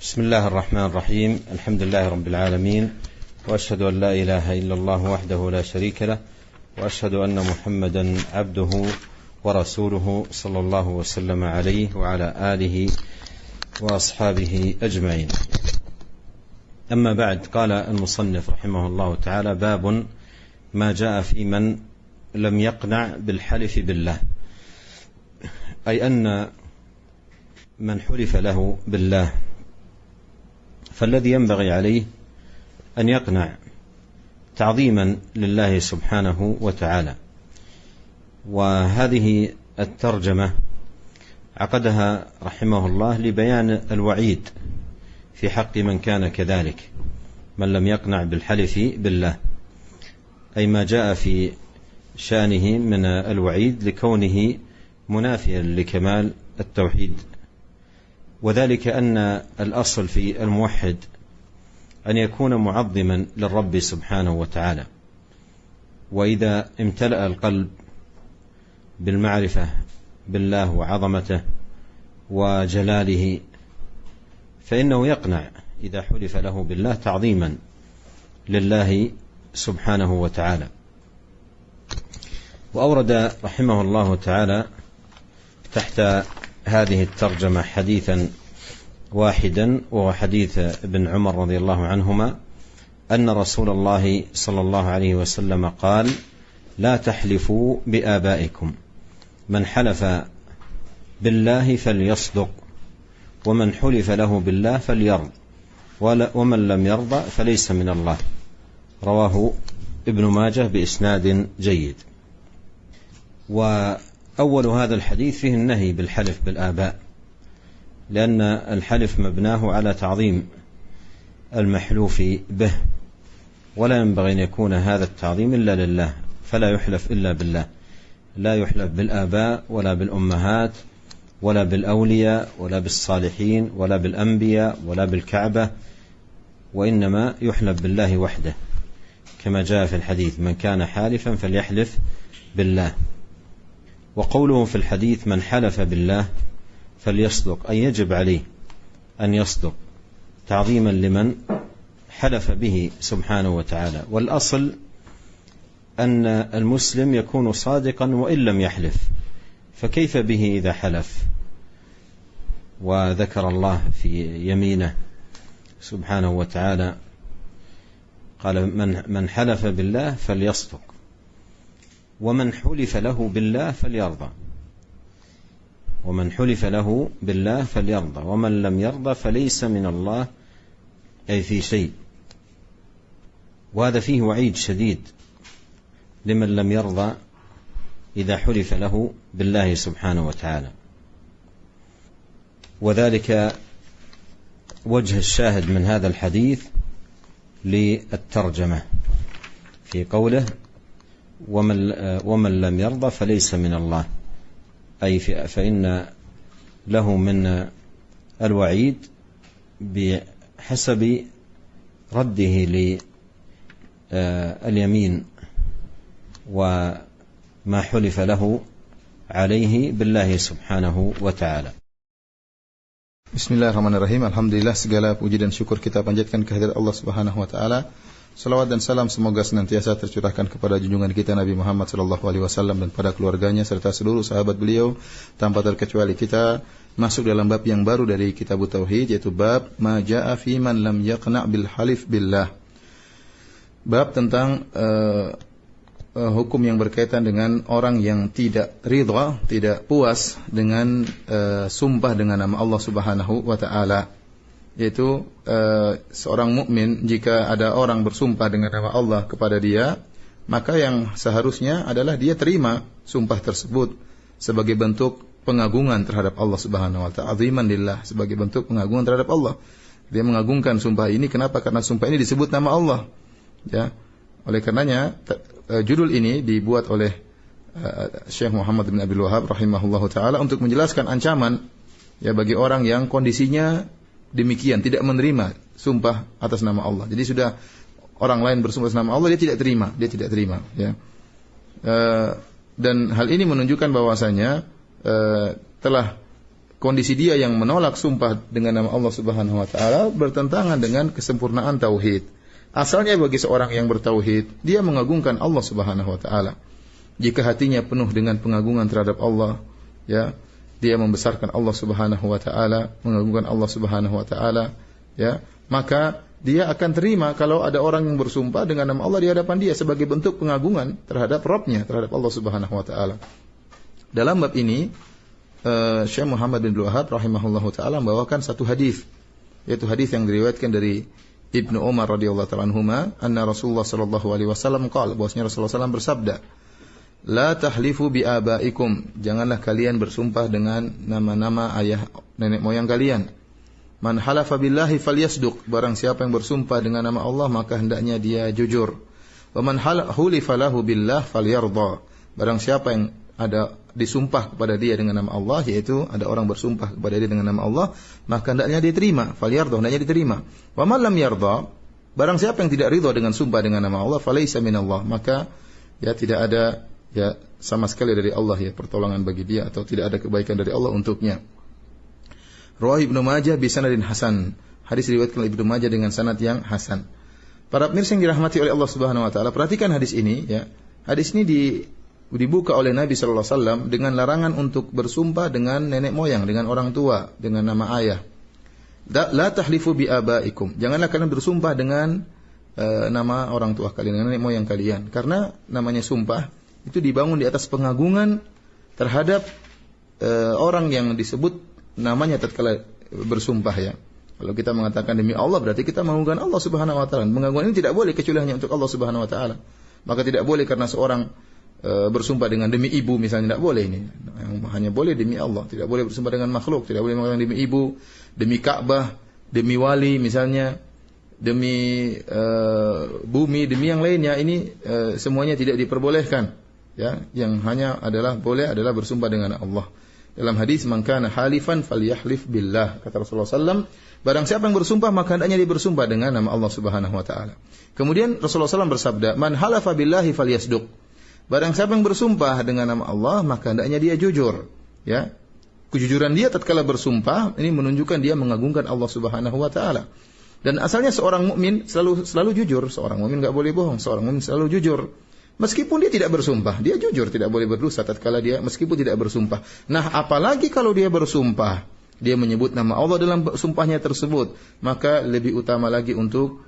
بسم الله الرحمن الرحيم. الحمد لله رب العالمين، وأشهد أن لا إله إلا الله وحده لا شريك له، وأشهد أن محمدا عبده ورسوله صلى الله وسلم عليه وعلى آله وأصحابه أجمعين. أما بعد، قال المصنف رحمه الله تعالى: باب ما جاء في من لم يقنع بالحلف بالله، أي أن من حلف له بالله فالذي ينبغي عليه أن يقنع تعظيما لله سبحانه وتعالى. وهذه الترجمة عقدها رحمه الله لبيان الوعيد في حق من كان كذلك، من لم يقنع بالحلف بالله، أي ما جاء في شأنه من الوعيد لكونه منافيا لكمال التوحيد. وذلك أن الأصل في الموحد أن يكون معظما للرب سبحانه وتعالى، وإذا امتلأ القلب بالمعرفة بالله وعظمته وجلاله فإنه يقنع إذا حلف له بالله تعظيما لله سبحانه وتعالى. وأورد رحمه الله تعالى تحت هذه الترجمة حديثا واحدا، وهو حديث ابن عمر رضي الله عنهما أن رسول الله صلى الله عليه وسلم قال: لا تحلفوا بآبائكم، من حلف بالله فليصدق، ومن حلف له بالله فليرض، ومن لم يرضى فليس من الله. رواه ابن ماجه بإسناد جيد. وأول هذا الحديث فيه النهي بالحلف بالآباء، لأن الحلف مبناه على تعظيم المحلوف به، ولا ينبغي أن يكون هذا التعظيم إلا لله، فلا يحلف إلا بالله، لا يحلف بالآباء ولا بالأمهات ولا بالأولياء ولا بالصالحين ولا بالأنبياء ولا بالكعبة، وإنما يحلف بالله وحده، كما جاء في الحديث: من كان حالفا فليحلف بالله. وقوله في الحديث: من حلف بالله فليصدق، أي يجب عليه أن يصدق تعظيما لمن حلف به سبحانه وتعالى. والأصل أن المسلم يكون صادقا وإن لم يحلف، فكيف به إذا حلف وذكر الله في يمينه سبحانه وتعالى؟ قال: من حلف بالله فليصدق، ومن حلف له بالله فليرضى، ومن حلف له بالله فليرضى، ومن لم يرضى فليس من الله، أي في شيء. وهذا فيه وعيد شديد لمن لم يرضى إذا حلف له بالله سبحانه وتعالى. وذلك وجه الشاهد من هذا الحديث للترجمة في قوله: ومن لم يرضى فليس من الله، أي فإن له من الوعيد بحسب رده لليمين وما حلف له عليه بالله سبحانه وتعالى. Bismillahirrahmanirrahim. Alhamdulillah, segala puji dan syukur kita panjatkan kehadirat Allah Subhanahu wa taala. Salawat dan salam semoga senantiasa tercurahkan kepada junjungan kita Nabi Muhammad sallallahu alaihi wasallam dan pada keluarganya serta seluruh sahabat beliau tanpa terkecuali. Kita masuk dalam bab yang baru dari Kitab Tauhid, yaitu bab ma jaa fi man lam yaqna' bil halif billah. Bab tentang hukum yang berkaitan dengan orang yang tidak ridha, tidak puas dengan sumpah dengan nama Allah Subhanahu wa taala. Yaitu seorang mukmin jika ada orang bersumpah dengan nama Allah kepada dia, maka yang seharusnya adalah dia terima sumpah tersebut sebagai bentuk pengagungan terhadap Allah Subhanahu wa taala, aziman lillah, sebagai bentuk pengagungan terhadap Allah. Dia mengagungkan sumpah ini. Kenapa? Karena sumpah ini disebut nama Allah. Ya. Oleh karenanya judul ini dibuat oleh Syekh Muhammad bin Abdul Wahhab rahimahullahu taala untuk menjelaskan ancaman ya bagi orang yang kondisinya demikian, tidak menerima sumpah atas nama Allah. Jadi sudah orang lain bersumpah atas nama Allah, dia tidak terima, ya. Dan hal ini menunjukkan bahwasanya telah kondisi dia yang menolak sumpah dengan nama Allah Subhanahu wa taala bertentangan dengan kesempurnaan tauhid. Asalnya bagi seorang yang bertauhid, dia mengagungkan Allah Subhanahu wa taala. Jika hatinya penuh dengan pengagungan terhadap Allah, ya, dia membesarkan Allah Subhanahu wa taala, mengagungkan Allah Subhanahu wa taala, ya, maka dia akan terima kalau ada orang yang bersumpah dengan nama Allah di hadapan dia sebagai bentuk pengagungan terhadap Rabb-nya, terhadap Allah Subhanahu wa taala. Dalam bab ini, Syekh Muhammad bin Abdul Wahhab rahimahullahu taala membawakan satu hadis, yaitu hadis yang diriwayatkan dari Ibnu Umar radhiyallahu ta'ala anhuma, anna Rasulullah sallallahu alaihi wasallam qala, bahwasanya Rasulullah sallallahu bersabda, la tahlifu bi abaikum, janganlah kalian bersumpah dengan nama-nama ayah nenek moyang kalian. Man halafa billahi falyasduq, barang siapa yang bersumpah dengan nama Allah maka hendaknya dia jujur. Wa man hulifa lahu billah falyarda, barang siapa yang ada disumpah kepada dia dengan nama Allah, yaitu ada orang bersumpah kepada dia dengan nama Allah, maka hendaknya dia terima, falyarda, hendaknya diterima. Wa man lam yarda, barang siapa yang tidak ridha dengan sumpah dengan nama Allah, falaysa minallah, maka ya tidak ada ya sama sekali dari Allah ya pertolongan bagi dia, atau tidak ada kebaikan dari Allah untuknya. Rawi Ibnu Majah bi sanadin hasan, hadis diriwayatkan oleh Ibnu Majah dengan sanad yang hasan. Para pemirsa yang dirahmati oleh Allah Subhanahu wa taala, perhatikan hadis ini ya. Hadis ini dibuka oleh Nabi sallallahu alaihi wasallam dengan larangan untuk bersumpah dengan nenek moyang, dengan orang tua, dengan nama ayah. La tahlifu bi abaikum, janganlah kalian bersumpah dengan nama orang tua kalian, dengan nenek moyang kalian, karena namanya sumpah itu dibangun di atas pengagungan terhadap orang yang disebut namanya tatkala bersumpah ya. Kalau kita mengatakan demi Allah, berarti kita mengagungkan Allah Subhanahu wa taala. Pengagungan ini tidak boleh kecuali hanya untuk Allah Subhanahu wa taala. Maka tidak boleh karena seorang bersumpah dengan demi ibu misalnya, tidak boleh ini. Hanya boleh demi Allah, tidak boleh bersumpah dengan makhluk, tidak boleh mengatakan demi ibu, demi Ka'bah, demi wali misalnya, demi bumi, demi yang lainnya. Ini semuanya tidak diperbolehkan. Ya, yang hanya boleh adalah bersumpah dengan Allah. Dalam hadis, man kana halifan falyahlif billah, kata Rasulullah SAW, barang siapa yang bersumpah maka hendaknya dia bersumpah dengan nama Allah Subhanahu wa taala. Kemudian Rasulullah SAW bersabda, man halafa billahi falyasduq, barang siapa yang bersumpah dengan nama Allah maka hendaknya dia jujur. Ya, kejujuran dia tatkala bersumpah ini menunjukkan dia mengagungkan Allah Subhanahu wa taala. Dan asalnya seorang mukmin selalu jujur. Seorang mukmin enggak boleh bohong, seorang mukmin selalu jujur. Meskipun dia tidak bersumpah, dia jujur, tidak boleh berdosa tatkala dia meskipun tidak bersumpah. Nah, apalagi kalau dia bersumpah, dia menyebut nama Allah dalam sumpahnya tersebut, maka lebih utama lagi untuk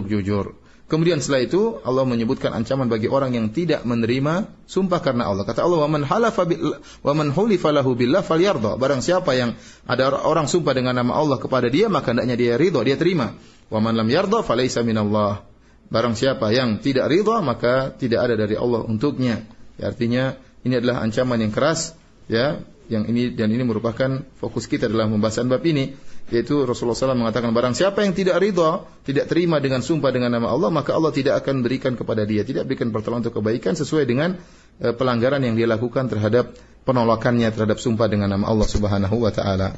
jujur. Kemudian setelah itu Allah menyebutkan ancaman bagi orang yang tidak menerima sumpah karena Allah. Kata Allah, wa man hulifa lahu billah falyarda. Barang siapa yang ada orang sumpah dengan nama Allah kepada dia, maka hendaknya dia ridha, dia terima. Wa man lam yarda falaysa minallah. Barang siapa yang tidak ridha, maka tidak ada dari Allah untuknya. Ya, artinya ini adalah ancaman yang keras ya, yang ini merupakan fokus kita dalam pembahasan bab ini, yaitu Rasulullah SAW mengatakan barang siapa yang tidak ridha, tidak terima dengan sumpah dengan nama Allah, maka Allah tidak akan berikan kepada dia, tidak berikan pertolongan untuk kebaikan sesuai dengan pelanggaran yang dia lakukan terhadap penolakannya terhadap sumpah dengan nama Allah Subhanahu wa taala.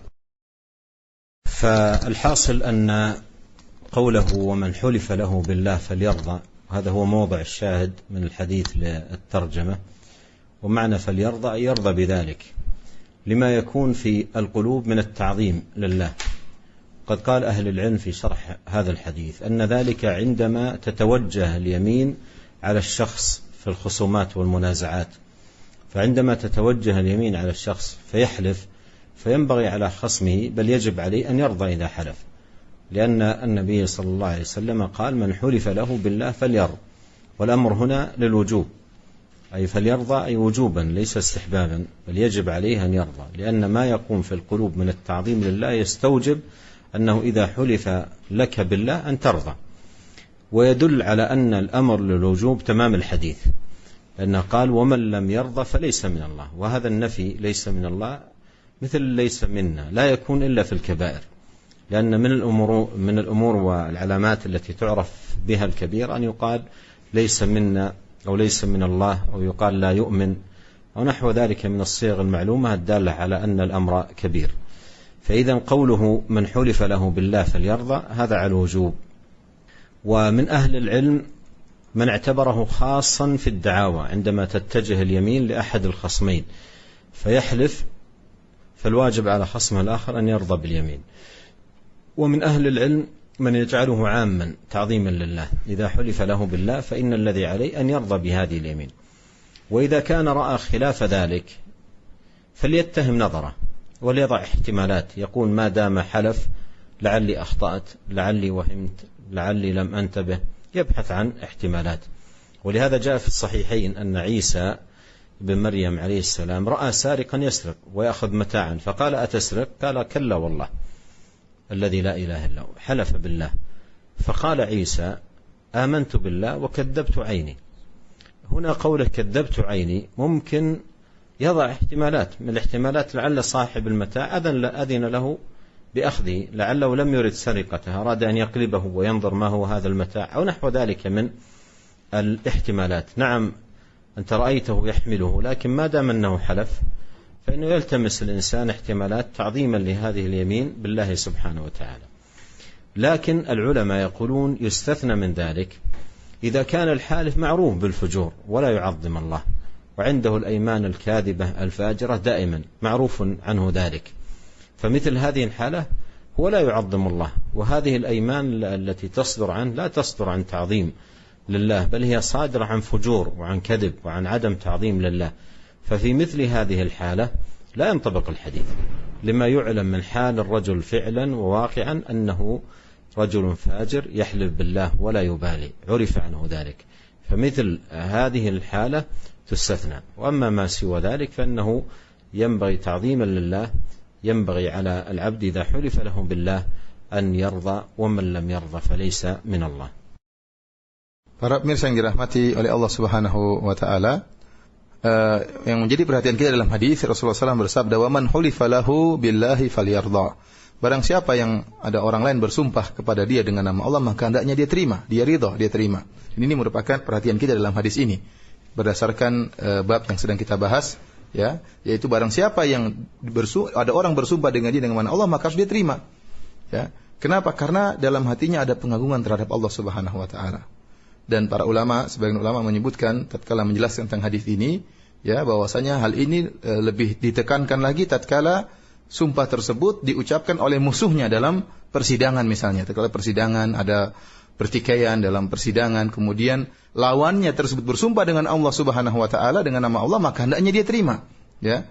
فالحاصل أن قوله ومن حلف له بالله فليرضى، هذا هو موضع الشاهد من الحديث للترجمة. ومعنى فليرضى أن يرضى بذلك لما يكون في القلوب من التعظيم لله. قد قال أهل العلم في شرح هذا الحديث أن ذلك عندما تتوجه اليمين على الشخص في الخصومات والمنازعات، فعندما تتوجه اليمين على الشخص فيحلف فينبغي على خصمه بل يجب عليه أن يرضى إذا حلف، لأن النبي صلى الله عليه وسلم قال من حلف له بالله فليرضى، والأمر هنا للوجوب، أي فليرضى أي وجوبا ليس استحبابا، بل يجب عليه أن يرضى، لأن ما يقوم في القلوب من التعظيم لله يستوجب أنه إذا حلف لك بالله أن ترضى. ويدل على أن الأمر للوجوب تمام الحديث، لأنه قال ومن لم يرضى فليس من الله، وهذا النفي ليس من الله مثل ليس منا لا يكون إلا في الكبائر، لأن من الأمور والعلامات التي تعرف بها الكبير أن يقال ليس منا أو ليس من الله، أو يقال لا يؤمن أو نحو ذلك من الصيغ المعلومة الدالة على أن الأمر كبير. فإذا قوله من حلف له بالله فليرضى هذا على الوجوب. ومن أهل العلم من اعتبره خاصا في الدعاوى، عندما تتجه اليمين لأحد الخصمين فيحلف فالواجب على خصمه الآخر أن يرضى باليمين. ومن أهل العلم من يجعله عاما تعظيما لله، إذا حلف له بالله فإن الذي عليه أن يرضى بهذه اليمين، وإذا كان رأى خلاف ذلك فليتهم نظره وليضع احتمالات، يقول ما دام حلف لعلي أخطأت، لعلي وهمت، لعلي لم أنتبه، يبحث عن احتمالات. ولهذا جاء في الصحيحين أن عيسى بن مريم عليه السلام رأى سارقا يسرق ويأخذ متاعا فقال أتسرق؟ قال كلا والله الذي لا إله إلا هو، حلف بالله. فقال عيسى آمنت بالله وكذبت عيني. هنا قوله كذبت عيني ممكن يضع احتمالات، من الاحتمالات لعل صاحب المتاع أذن له بأخذه، لعله لم يرد سرقته، أراد أن يقلبه وينظر ما هو هذا المتاع أو نحو ذلك من الاحتمالات. نعم أنت رأيته يحمله، لكن ما دام أنه حلف فإنه يلتمس الإنسان احتمالات تعظيما لهذه اليمين بالله سبحانه وتعالى. لكن العلماء يقولون يستثنى من ذلك إذا كان الحالف معروف بالفجور ولا يعظم الله، وعنده الأيمان الكاذبة الفاجرة دائما معروف عنه ذلك، فمثل هذه الحالة هو لا يعظم الله، وهذه الأيمان التي تصدر عنه لا تصدر عن تعظيم لله، بل هي صادرة عن فجور وعن كذب وعن عدم تعظيم لله. ففي مثل هذه الحالة لا ينطبق الحديث، لما يعلم من حال الرجل فعلا وواقعا أنه رجل فاجر يحلف بالله ولا يبالي، عرف عنه ذلك، فمثل هذه الحالة تستثنى. وأما ما سوى ذلك فإنه ينبغي تعظيما لله، ينبغي على العبد إذا حلف له بالله أن يرضى، ومن لم يرضى فليس من الله. Para pemirsa yang dirahmati oleh Allah Subhanahu wa taala, yang menjadi perhatian kita dalam hadis Rasulullah SAW bersabda, "Wa man hulifa lahu billahi falyardha." Barang siapa yang ada orang lain bersumpah kepada dia dengan nama Allah, maka hendaknya dia terima, dia ridha, dia terima. Ini merupakan perhatian kita dalam hadis ini berdasarkan bab yang sedang kita bahas, ya, yaitu barang siapa yang ada orang bersumpah dengan dia dengan nama Allah, maka harus dia terima. Ya. Kenapa? Karena dalam hatinya ada pengagungan terhadap Allah Subhanahu wa taala. Dan para ulama, sebagian ulama menyebutkan tatkala menjelaskan tentang hadis ini, ya, bahwasanya hal ini lebih ditekankan lagi tatkala sumpah tersebut diucapkan oleh musuhnya dalam persidangan misalnya. Tatkala persidangan ada pertikaian dalam persidangan, kemudian lawannya tersebut bersumpah dengan Allah Subhanahu wa taala dengan nama Allah, maka hendaknya dia terima, ya.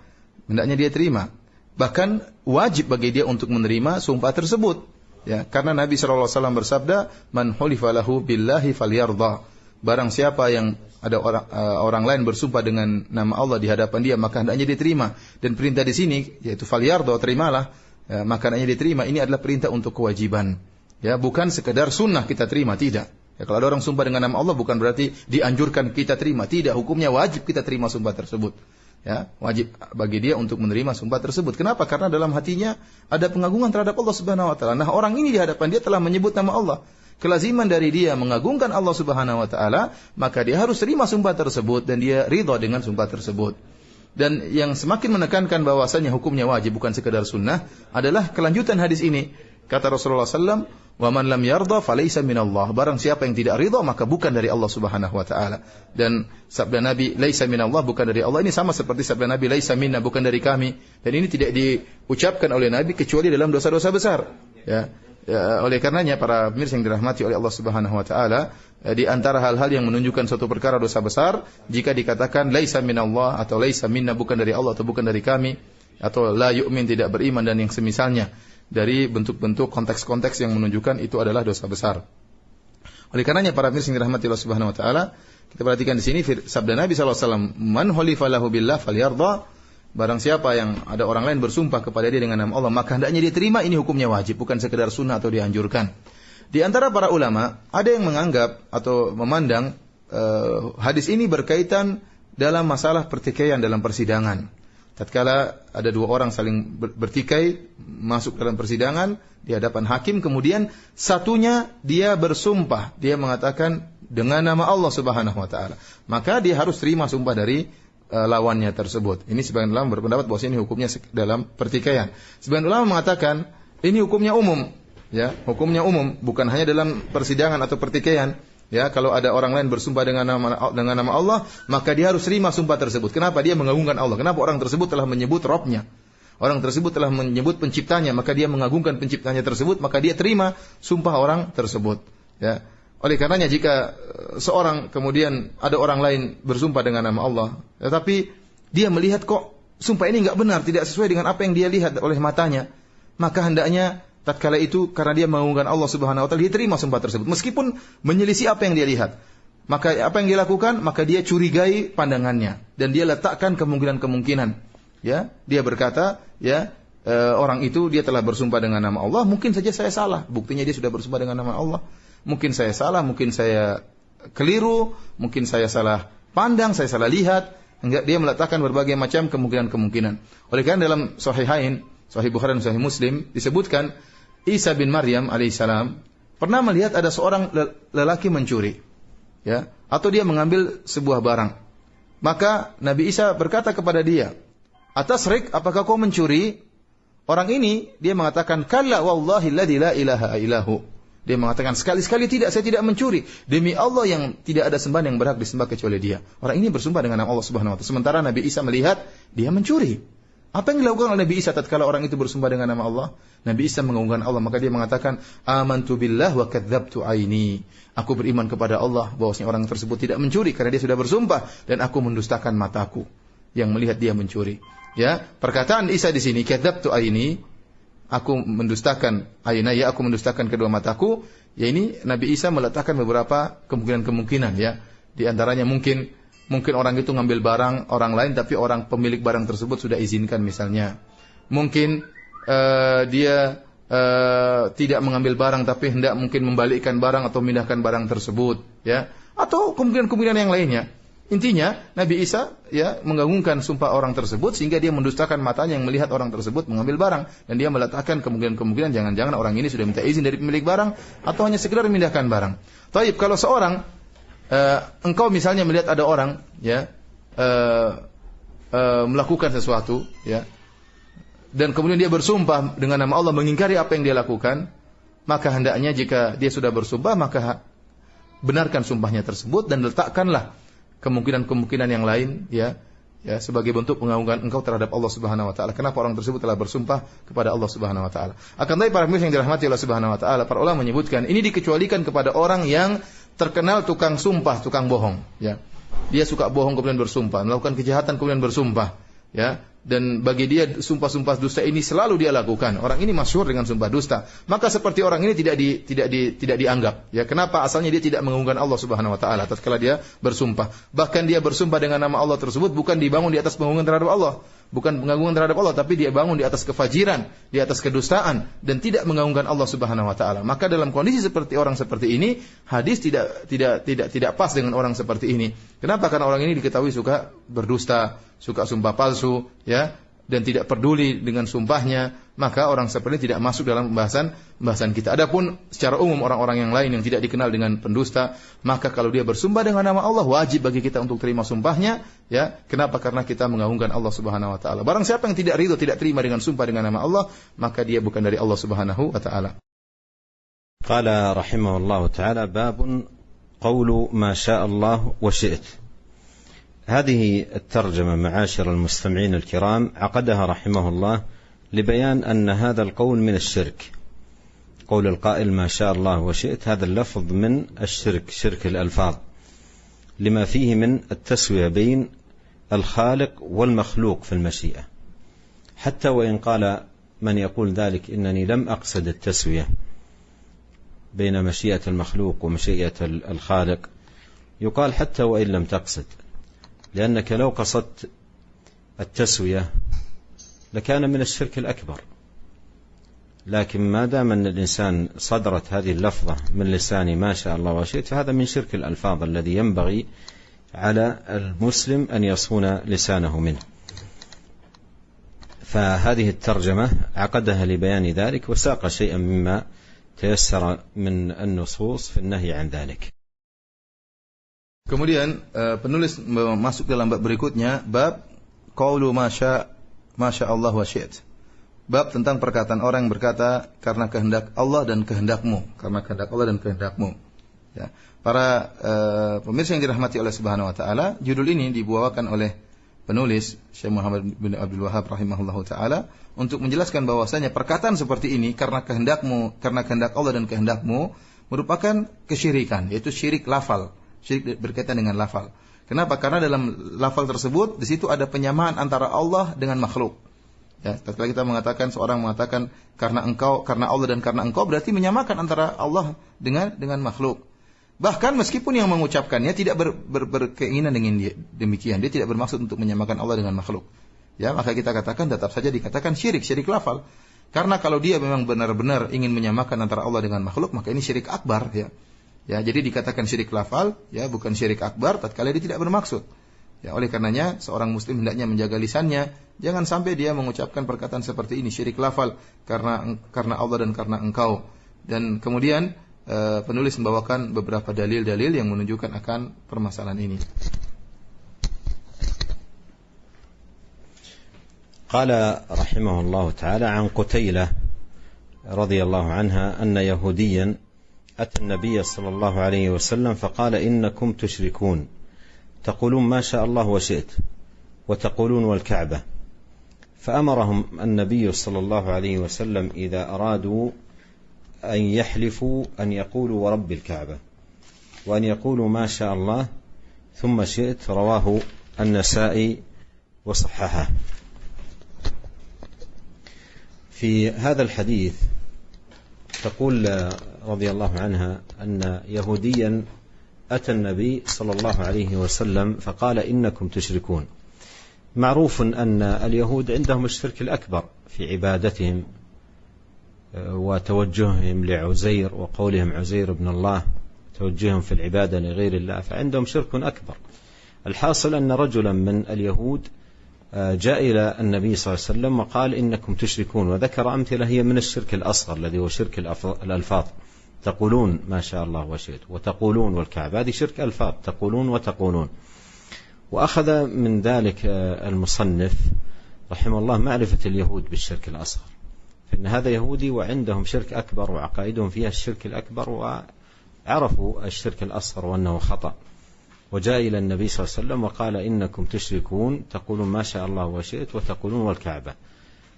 Hendaknya dia terima. Bahkan wajib bagi dia untuk menerima sumpah tersebut. Ya, karena Nabi SAW bersabda, "Man hulifa lahu billahi falyardha." Barang siapa yang ada orang lain bersumpah dengan nama Allah di hadapan dia, maka hendaknya diterima. Dan perintah di sini yaitu falyardha, terimalah, ya, maka hendaknya diterima. Ini adalah perintah untuk kewajiban. Ya, bukan sekedar sunnah kita terima, tidak. Ya, kalau ada orang sumpah dengan nama Allah bukan berarti dianjurkan kita terima, tidak. Hukumnya wajib kita terima sumpah tersebut. Ya, wajib bagi dia untuk menerima sumpah tersebut. Kenapa? Karena dalam hatinya ada pengagungan terhadap Allah Subhanahu wa taala. Nah, orang ini di hadapan dia telah menyebut nama Allah. Kelaziman dari dia mengagungkan Allah Subhanahu wa taala, maka dia harus terima sumpah tersebut dan dia ridha dengan sumpah tersebut. Dan yang semakin menekankan bahwasanya hukumnya wajib bukan sekedar sunnah adalah kelanjutan hadis ini. Kata Rasulullah SAW, "Wa man lam yarda falaysa minallah." Barang siapa yang tidak ridha maka bukan dari Allah Subhanahu wa taala. Dan sabda Nabi, "Laisa minallah," bukan dari Allah. Ini sama seperti sabda Nabi, "Laisa minna," bukan dari kami. Dan ini tidak diucapkan oleh Nabi kecuali dalam dosa-dosa besar. Ya. Oleh karenanya para pemirsa yang dirahmati oleh Allah Subhanahu wa taala, di antara hal-hal yang menunjukkan suatu perkara dosa besar jika dikatakan laisa minallah atau laisa minna, bukan dari Allah atau bukan dari kami, atau la yu'min, tidak beriman, dan yang semisalnya dari bentuk-bentuk konteks-konteks yang menunjukkan itu adalah dosa besar. Oleh karenanya para pemirsa yang dirahmati Allah Subhanahu wa taala, kita perhatikan di sini sabda Nabi sallallahu alaihi wasallam, "Man hulifa lahu billah falyardha." Barang siapa yang ada orang lain bersumpah kepada dia dengan nama Allah, maka hendaknya dia terima. Ini hukumnya wajib, bukan sekedar sunnah atau dianjurkan. Di antara para ulama ada yang menganggap atau memandang hadis ini berkaitan dalam masalah pertikaian dalam persidangan. Tatkala ada dua orang saling bertikai masuk dalam persidangan di hadapan hakim, kemudian satunya dia bersumpah, dia mengatakan dengan nama Allah Subhanahu wa taala, maka dia harus terima sumpah dari lawannya tersebut. Ini sebagian ulama berpendapat bahwa ini hukumnya dalam pertikaian. Sebagian ulama mengatakan ini hukumnya umum, ya, hukumnya umum, bukan hanya dalam persidangan atau pertikaian. Ya, kalau ada orang lain bersumpah dengan nama Allah, maka dia harus terima sumpah tersebut. Kenapa? Dia mengagungkan Allah. Kenapa? Orang tersebut telah menyebut Rabbnya. Orang tersebut telah menyebut penciptanya, maka dia mengagungkan penciptanya tersebut, maka dia terima sumpah orang tersebut. Ya. Oleh karenanya jika seorang kemudian ada orang lain bersumpah dengan nama Allah, tetapi dia melihat kok sumpah ini enggak benar, tidak sesuai dengan apa yang dia lihat oleh matanya, maka hendaknya tatkala itu karena dia mengagungkan Allah Subhanahu wa taala, dia terima sumpah tersebut meskipun menyelisih apa yang dia lihat. Maka apa yang dia lakukan? Maka dia curigai pandangannya dan dia letakkan kemungkinan-kemungkinan. Ya, dia berkata, ya, orang itu dia telah bersumpah dengan nama Allah, mungkin saja saya salah. Buktinya dia sudah bersumpah dengan nama Allah. Mungkin saya salah, mungkin saya keliru, mungkin saya salah pandang, saya salah lihat. Enggak, dia meletakkan berbagai macam kemungkinan-kemungkinan. Oleh karena dalam Sahihain, Sahih Bukhari dan Sahih Muslim disebutkan Isa bin Maryam alaihissalam pernah melihat ada seorang lelaki mencuri, ya, atau dia mengambil sebuah barang. Maka Nabi Isa berkata kepada dia, "Atasrik, apakah kau mencuri?" Orang ini dia mengatakan, "Kalla wallahi alladzi la ilaha illahu." Dia mengatakan, sekali-sekali tidak, saya tidak mencuri. Demi Allah yang tidak ada sembahan yang berhak disembah kecuali Dia. Orang ini bersumpah dengan nama Allah Subhanahu wa taala. Sementara Nabi Isa melihat dia mencuri. Apa yang dilakukan oleh Nabi Isa tatkala orang itu bersumpah dengan nama Allah? Nabi Isa mengagungkan Allah, maka dia mengatakan, "Amantu billah wa kadzdzabtu aini." Aku beriman kepada Allah bahwasanya orang tersebut tidak mencuri karena dia sudah bersumpah, dan aku mendustakan mataku yang melihat dia mencuri. Ya, perkataan Isa di sini, "Kadzdzabtu aini," aku mendustakan ainaya, aku mendustakan kedua mataku. Ya, ini Nabi Isa meletakkan beberapa kemungkinan-kemungkinan, ya. Di antaranya mungkin orang itu ngambil barang orang lain tapi orang pemilik barang tersebut sudah izinkan misalnya. Mungkin dia tidak mengambil barang tapi hendak mungkin membalikkan barang atau memindahkan barang tersebut, ya. Atau kemungkinan-kemungkinan yang lainnya. Intinya Nabi Isa, ya, mengagungkan sumpah orang tersebut sehingga dia mendustakan matanya yang melihat orang tersebut mengambil barang, dan dia meletakkan kemungkinan-kemungkinan jangan-jangan orang ini sudah minta izin dari pemilik barang atau hanya sekedar memindahkan barang. Taib, kalau seorang engkau misalnya melihat ada orang, ya, melakukan sesuatu, ya, dan kemudian dia bersumpah dengan nama Allah mengingkari apa yang dia lakukan, maka hendaknya jika dia sudah bersumpah maka benarkan sumpahnya tersebut dan letakkanlah kemungkinan-kemungkinan yang lain, ya, sebagai bentuk pengagungan engkau terhadap Allah Subhanahu wa taala. Kenapa orang tersebut telah bersumpah kepada Allah Subhanahu wa taala? Akan tetapi para pemirsa yang dirahmati Allah Subhanahu wa taala, para ulama menyebutkan ini dikecualikan kepada orang yang terkenal tukang sumpah, tukang bohong, ya. Dia suka bohong kemudian bersumpah, melakukan kejahatan kemudian bersumpah, ya. Dan bagi dia sumpah-sumpah dusta ini selalu dia lakukan. Orang ini masyhur dengan sumpah dusta. Maka seperti orang ini tidak dianggap. Ya, kenapa? Asalnya dia tidak mengagungkan Allah Subhanahu wa taala tatkala dia bersumpah. Bahkan dia bersumpah dengan nama Allah tersebut bukan dibangun di atas pengagungan terhadap Allah, bukan pengagungan terhadap Allah, tapi dia bangun di atas kefajiran, di atas kedustaan dan tidak mengagungkan Allah Subhanahu wa taala. Maka dalam kondisi seperti orang seperti ini, hadis tidak pas dengan orang seperti ini. Kenapa? Karena orang ini diketahui suka berdusta, suka sumpah palsu, ya, dan tidak peduli dengan sumpahnya, maka orang seperti ini tidak masuk dalam pembahasan kita. Adapun secara umum orang-orang yang lain yang tidak dikenal dengan pendusta, maka kalau dia bersumpah dengan nama Allah, wajib bagi kita untuk terima sumpahnya, ya. Kenapa? Karena kita mengagungkan Allah Subhanahu wa taala. Barang siapa yang tidak ridho, tidak terima dengan sumpah dengan nama Allah, maka dia bukan dari Allah Subhanahu wa taala. Qala rahimahullahu taala babun qawlu ma syaa Allah wa syi'ta. هذه الترجمة معاشر المستمعين الكرام عقدها رحمه الله لبيان أن هذا القول من الشرك. قول القائل ما شاء الله وشئت، هذا اللفظ من الشرك، شرك الألفاظ، لما فيه من التسوية بين الخالق والمخلوق في المشيئة. حتى وإن قال من يقول ذلك إنني لم أقصد التسوية بين مشيئة المخلوق ومشيئة الخالق، يقال حتى وإن لم تقصد، لأنك لو قصدت التسوية لكان من الشرك الأكبر. لكن ما دام أن الإنسان صدرت هذه اللفظة من لسان ما شاء الله وشئت، فهذا من شرك الألفاظ الذي ينبغي على المسلم أن يصون لسانه منه. فهذه الترجمة عقدها لبيان ذلك وساق شيئا مما تيسر من النصوص في النهي عن ذلك. Kemudian penulis masuk dalam bab berikutnya, bab qaulu masya Allah wa syi'at. Bab tentang perkataan orang yang berkata karena kehendak Allah dan kehendakmu, karena kehendak Allah dan kehendakmu. Ya. Para pemirsa yang dirahmati oleh Subhanahu wa taala, judul ini dibawakan oleh penulis Syekh Muhammad bin Abdul Wahhab rahimahullahu taala untuk menjelaskan bahwasanya perkataan seperti ini karena kehendak Allah dan kehendakmu merupakan kesyirikan, yaitu syirik lafal, syirik berkaitan dengan lafal. Kenapa? Karena dalam lafal tersebut di situ ada penyamaan antara Allah dengan makhluk. Ya, tatkala kita mengatakan, seorang mengatakan karena Allah dan karena engkau, berarti menyamakan antara Allah dengan makhluk. Bahkan meskipun yang mengucapkannya tidak berkeinginan dengan demikian, dia tidak bermaksud untuk menyamakan Allah dengan makhluk. Ya, maka kita katakan tetap saja dikatakan syirik lafal. Karena kalau dia memang benar-benar ingin menyamakan antara Allah dengan makhluk, maka ini syirik akbar, ya. Ya, jadi dikatakan syirik lafal, ya, bukan syirik akbar tatkala dia tidak bermaksud. Ya, oleh karenanya seorang muslim hendaknya menjaga lisannya, jangan sampai dia mengucapkan perkataan seperti ini syirik lafal karena Allah dan karena engkau. Dan kemudian penulis membawakan beberapa dalil-dalil yang menunjukkan akan permasalahan ini. قال رحمه الله تعالى عن قتيلة رضي الله عنها أن يهوديا أتى النبي صلى الله عليه وسلم فقال إنكم تشركون تقولون ما شاء الله وشئت وتقولون والكعبة فأمرهم النبي صلى الله عليه وسلم إذا أرادوا أن يحلفوا أن يقولوا ورب الكعبة وأن يقولوا ما شاء الله ثم شئت. رواه النسائي وصححه. في هذا الحديث تقول رضي الله عنها أن يهوديا أتى النبي صلى الله عليه وسلم فقال إنكم تشركون. معروف أن اليهود عندهم الشرك الأكبر في عبادتهم وتوجههم لعزير وقولهم عزير ابن الله، توجههم في العبادة لغير الله، فعندهم شرك أكبر. الحاصل أن رجلا من اليهود جاء إلى النبي صلى الله عليه وسلم وقال إنكم تشركون، وذكر أمثلة هي من الشرك الأصغر الذي هو شرك الألفاظ، تقولون ما شاء الله وشئت وتقولون والكعبة، هذه شرك ألفاظ، تقولون وتقولون. وأخذ من ذلك المصنف رحمه الله معرفة اليهود بالشرك الأصغر، فإن هذا يهودي وعندهم شرك أكبر وعقائدهم فيها الشرك الأكبر، وعرفوا الشرك الأصغر وأنه خطأ، وجاء إلى النبي صلى الله عليه وسلم وقال إنكم تشركون تقولون ما شاء الله وشئت وتقولون والكعبة.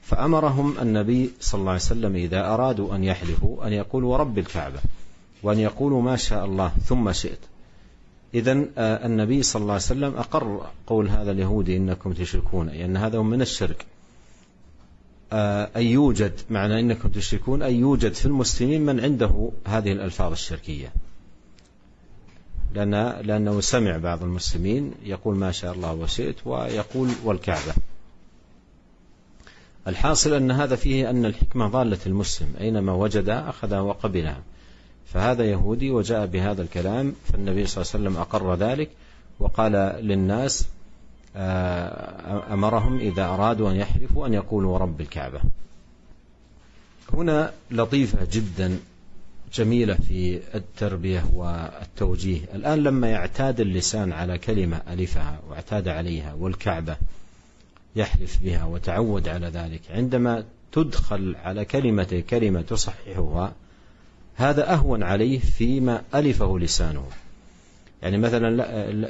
فأمرهم النبي صلى الله عليه وسلم إذا أرادوا أن يحلفوا أن يقولوا ورب الكعبة وأن يقولوا ما شاء الله ثم شئت. إذن النبي صلى الله عليه وسلم أقر قول هذا اليهودي إنكم تشركون، أي أن هذا من الشرك، أن يوجد معنى إنكم تشركون أن يوجد في المسلمين من عنده هذه الألفاظ الشركية، لأنه سمع بعض المسلمين يقول ما شاء الله وشئت ويقول والكعبة. الحاصل أن هذا فيه أن الحكمة ضالة المسلم، أينما وجدها أخذها وقبلها. فهذا يهودي وجاء بهذا الكلام، فالنبي صلى الله عليه وسلم أقر ذلك وقال للناس أمرهم إذا أرادوا أن يحلفوا أن يقولوا ورب الكعبة. هنا لطيفة جدا جميلة في التربية والتوجيه. الآن لما يعتاد اللسان على كلمة ألفها واعتاد عليها والكعبة يحلف بها وتعود على ذلك، عندما تدخل على كلمة تصححها هذا أهون عليه فيما ألفه لسانه. يعني مثلا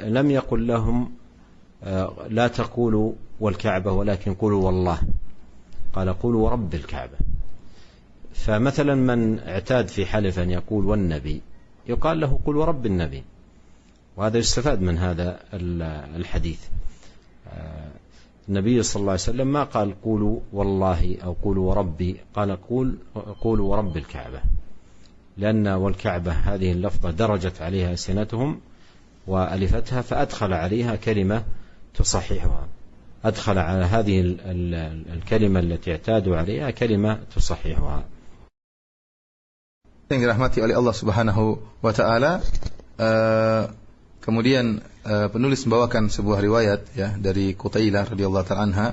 لم يقل لهم لا تقولوا والكعبة ولكن قولوا والله، قال قولوا ورب الكعبة. فمثلا من اعتاد في حلف أن يقول والنبي يقال له قل ورب النبي، وهذا يستفاد من هذا الحديث. النبي صلى الله عليه وسلم ما قال قولوا والله أو قولوا وربي، قال قولوا ورب الكعبة، لأن والكعبة هذه اللفظة درجت عليها سنتهم وألفتها، فأدخل عليها كلمة تصححها، أدخل على هذه الكلمة التي اعتادوا عليها كلمة تصححها. Yang dirahmati oleh Allah Subhanahu wa taala, kemudian penulis membawakan sebuah riwayat ya dari Qutailah radhiyallahu ta'ala anha,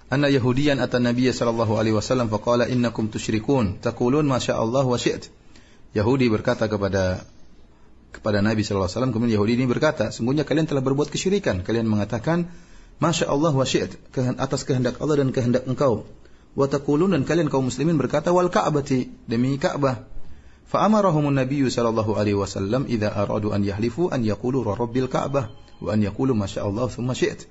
anna yahudiyan ata nabiyya sallallahu alaihi wasallam faqala innakum tusyrikun taqulun ma syaa Allah wa syi'at. Yahudi berkata kepada Nabi sallallahu alaihi wasallam, kemudian Yahudi ini berkata, sungguhnya kalian telah berbuat kesyirikan, kalian mengatakan masya Allah wa syi'at, atas kehendak Allah dan kehendak engkau. Wa taqulun, dan kalian kaum muslimin berkata wal ka'bati, demi Ka'bah. Fa amarahumun nabiyyu sallallahu alaihi wasallam idza aradu an yahlifu an yaqulu rabbil ka'bah wa an yaqulu masya Allah thumma syi'at.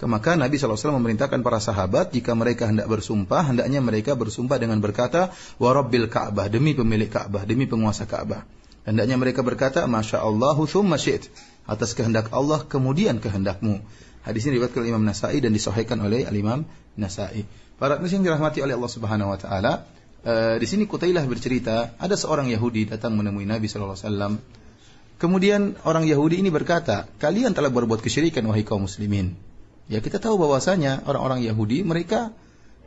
Maka Nabi SAW memerintahkan para sahabat jika mereka hendak bersumpah, hendaknya mereka bersumpah dengan berkata, wa rabbil Ka'bah, demi pemilik Ka'bah, demi penguasa Ka'bah. Hendaknya mereka berkata, Masya Allahu thumma syi'it, atas kehendak Allah kemudian kehendakmu. Hadis ini diriwayatkan oleh Imam Nasa'i dan disahihkan oleh Al-Imam Nasa'i. Para yang dirahmati oleh Allah Subhanahu wa taala, di sini Qutailah bercerita, ada seorang Yahudi datang menemui Nabi sallallahu alaihi wasallam. Kemudian orang Yahudi ini berkata, "Kalian telah berbuat kesyirikan wahai kaum muslimin." Ya, kita tahu bahwasanya orang-orang Yahudi mereka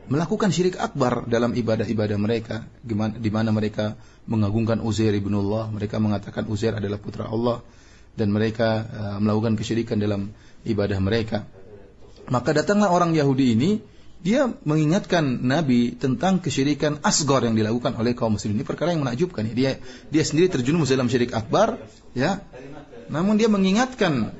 melakukan syirik akbar dalam ibadah-ibadah mereka, di mana mereka mengagungkan Uzair ibnullah, mereka mengatakan Uzair adalah putra Allah, dan mereka melakukan kesyirikan dalam ibadah mereka. Maka datanglah orang Yahudi ini, dia mengingatkan Nabi tentang kesyirikan asghar yang dilakukan oleh kaum muslimin. Ini perkara yang menakjubkan. Dia sendiri terjerumus dalam syirik akbar, ya. Namun dia mengingatkan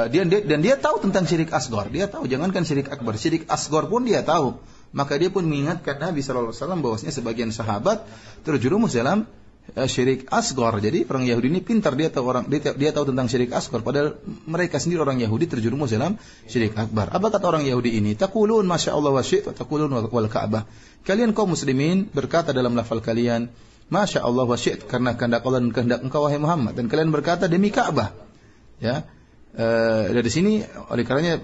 dan dia tahu tentang syirik asghar. Dia tahu, jangankan syirik akbar, syirik asghar pun dia tahu. Maka dia pun mengingatkan Nabi sallallahu alaihi wasallam bahwasanya sebagian sahabat terjerumus dalam syirik asghar. Jadi orang Yahudi ini pintar, dia tahu tentang syirik asghar, padahal mereka sendiri orang Yahudi terjerumus dalam syirik akbar. Apa kata orang Yahudi ini? Taqulun masya Allah wa syi'at wa taqulun wal Ka'bah. Kalian kaum muslimin berkata dalam lafal kalian, masya Allah wa syi'at, karena kehendak Allah dan kehendak engkau wahai Muhammad, dan kalian berkata demi Ka'bah. Ya. Dari sini oleh karenanya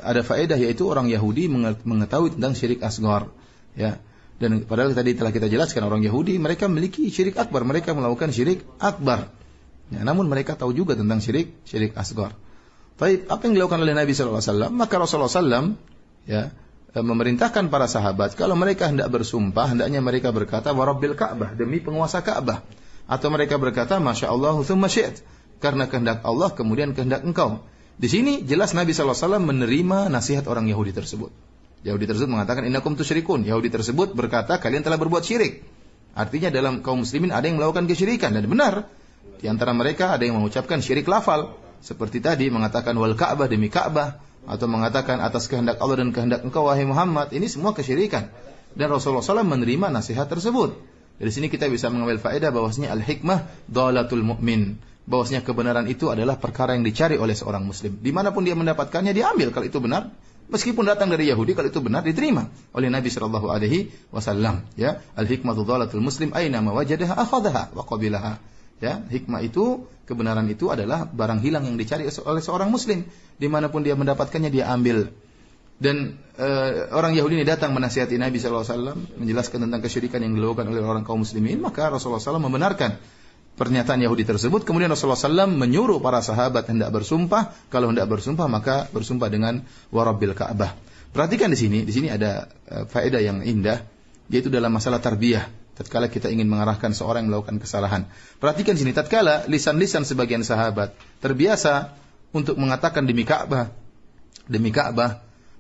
ada faedah, yaitu orang Yahudi mengetahui tentang syirik asghar, ya. Dan padahal tadi telah kita jelaskan, orang Yahudi mereka memiliki syirik akbar, mereka melakukan syirik akbar, ya, namun mereka tahu juga tentang syirik asghar. Baik, apa yang dilakukan oleh Nabi sallallahu alaihi wasallam? Maka Rasulullah sallam, ya, memerintahkan para sahabat kalau mereka hendak bersumpah, hendaknya mereka berkata wa rabbil Ka'bah, demi penguasa Ka'bah, atau mereka berkata masya Allah tsumma syi'at, karena kehendak Allah kemudian kehendak engkau. Di sini jelas Nabi sallallahu alaihi wasallam menerima nasihat orang Yahudi tersebut. Yahudi tersebut mengatakan innakum tusyrikun. Yahudi tersebut berkata kalian telah berbuat syirik. Artinya dalam kaum muslimin ada yang melakukan kesyirikan, dan benar. Di antara mereka ada yang mengucapkan syirik lafal, seperti tadi mengatakan wal Ka'bah, demi Ka'bah, atau mengatakan atas kehendak Allah dan kehendak engkau wahai Muhammad. Ini semua kesyirikan. Dan Rasulullah SAW menerima nasihat tersebut. Dari sini kita bisa mengambil faedah bahwasanya al-hikmah dhalatul mu'min. Bahwasanya kebenaran itu adalah perkara yang dicari oleh seorang muslim. Dimanapun dia mendapatkannya, dia ambil kalau itu benar. Meskipun datang dari Yahudi, kalau itu benar diterima oleh Nabi sallallahu alaihi wasallam. Ya, al-hikmatu dhalatul muslim aina ma wajadaha akhadhaha wa qabilaha. Ya, hikmah itu, kebenaran itu adalah barang hilang yang dicari oleh seorang muslim. Dimanapun dia mendapatkannya, dia ambil. Dan orang Yahudi ini datang menasihati Nabi sallallahu alaihi wasallam, menjelaskan tentang kesyirikan yang dilakukan oleh orang kaum muslimin. Maka Rasulullah SAW membenarkan pernyataan Yahudi tersebut. Kemudian Rasulullah SAW menyuruh para sahabat hendak bersumpah. Kalau hendak bersumpah, maka bersumpah dengan warabbil Ka'bah. Perhatikan di sini ada faedah yang indah, yaitu dalam masalah tarbiyah. Tatkala kita ingin mengarahkan seorang yang melakukan kesalahan, perhatikan di sini. Tatkala lisan-lisan sebagian sahabat terbiasa untuk mengatakan demi Ka'bah,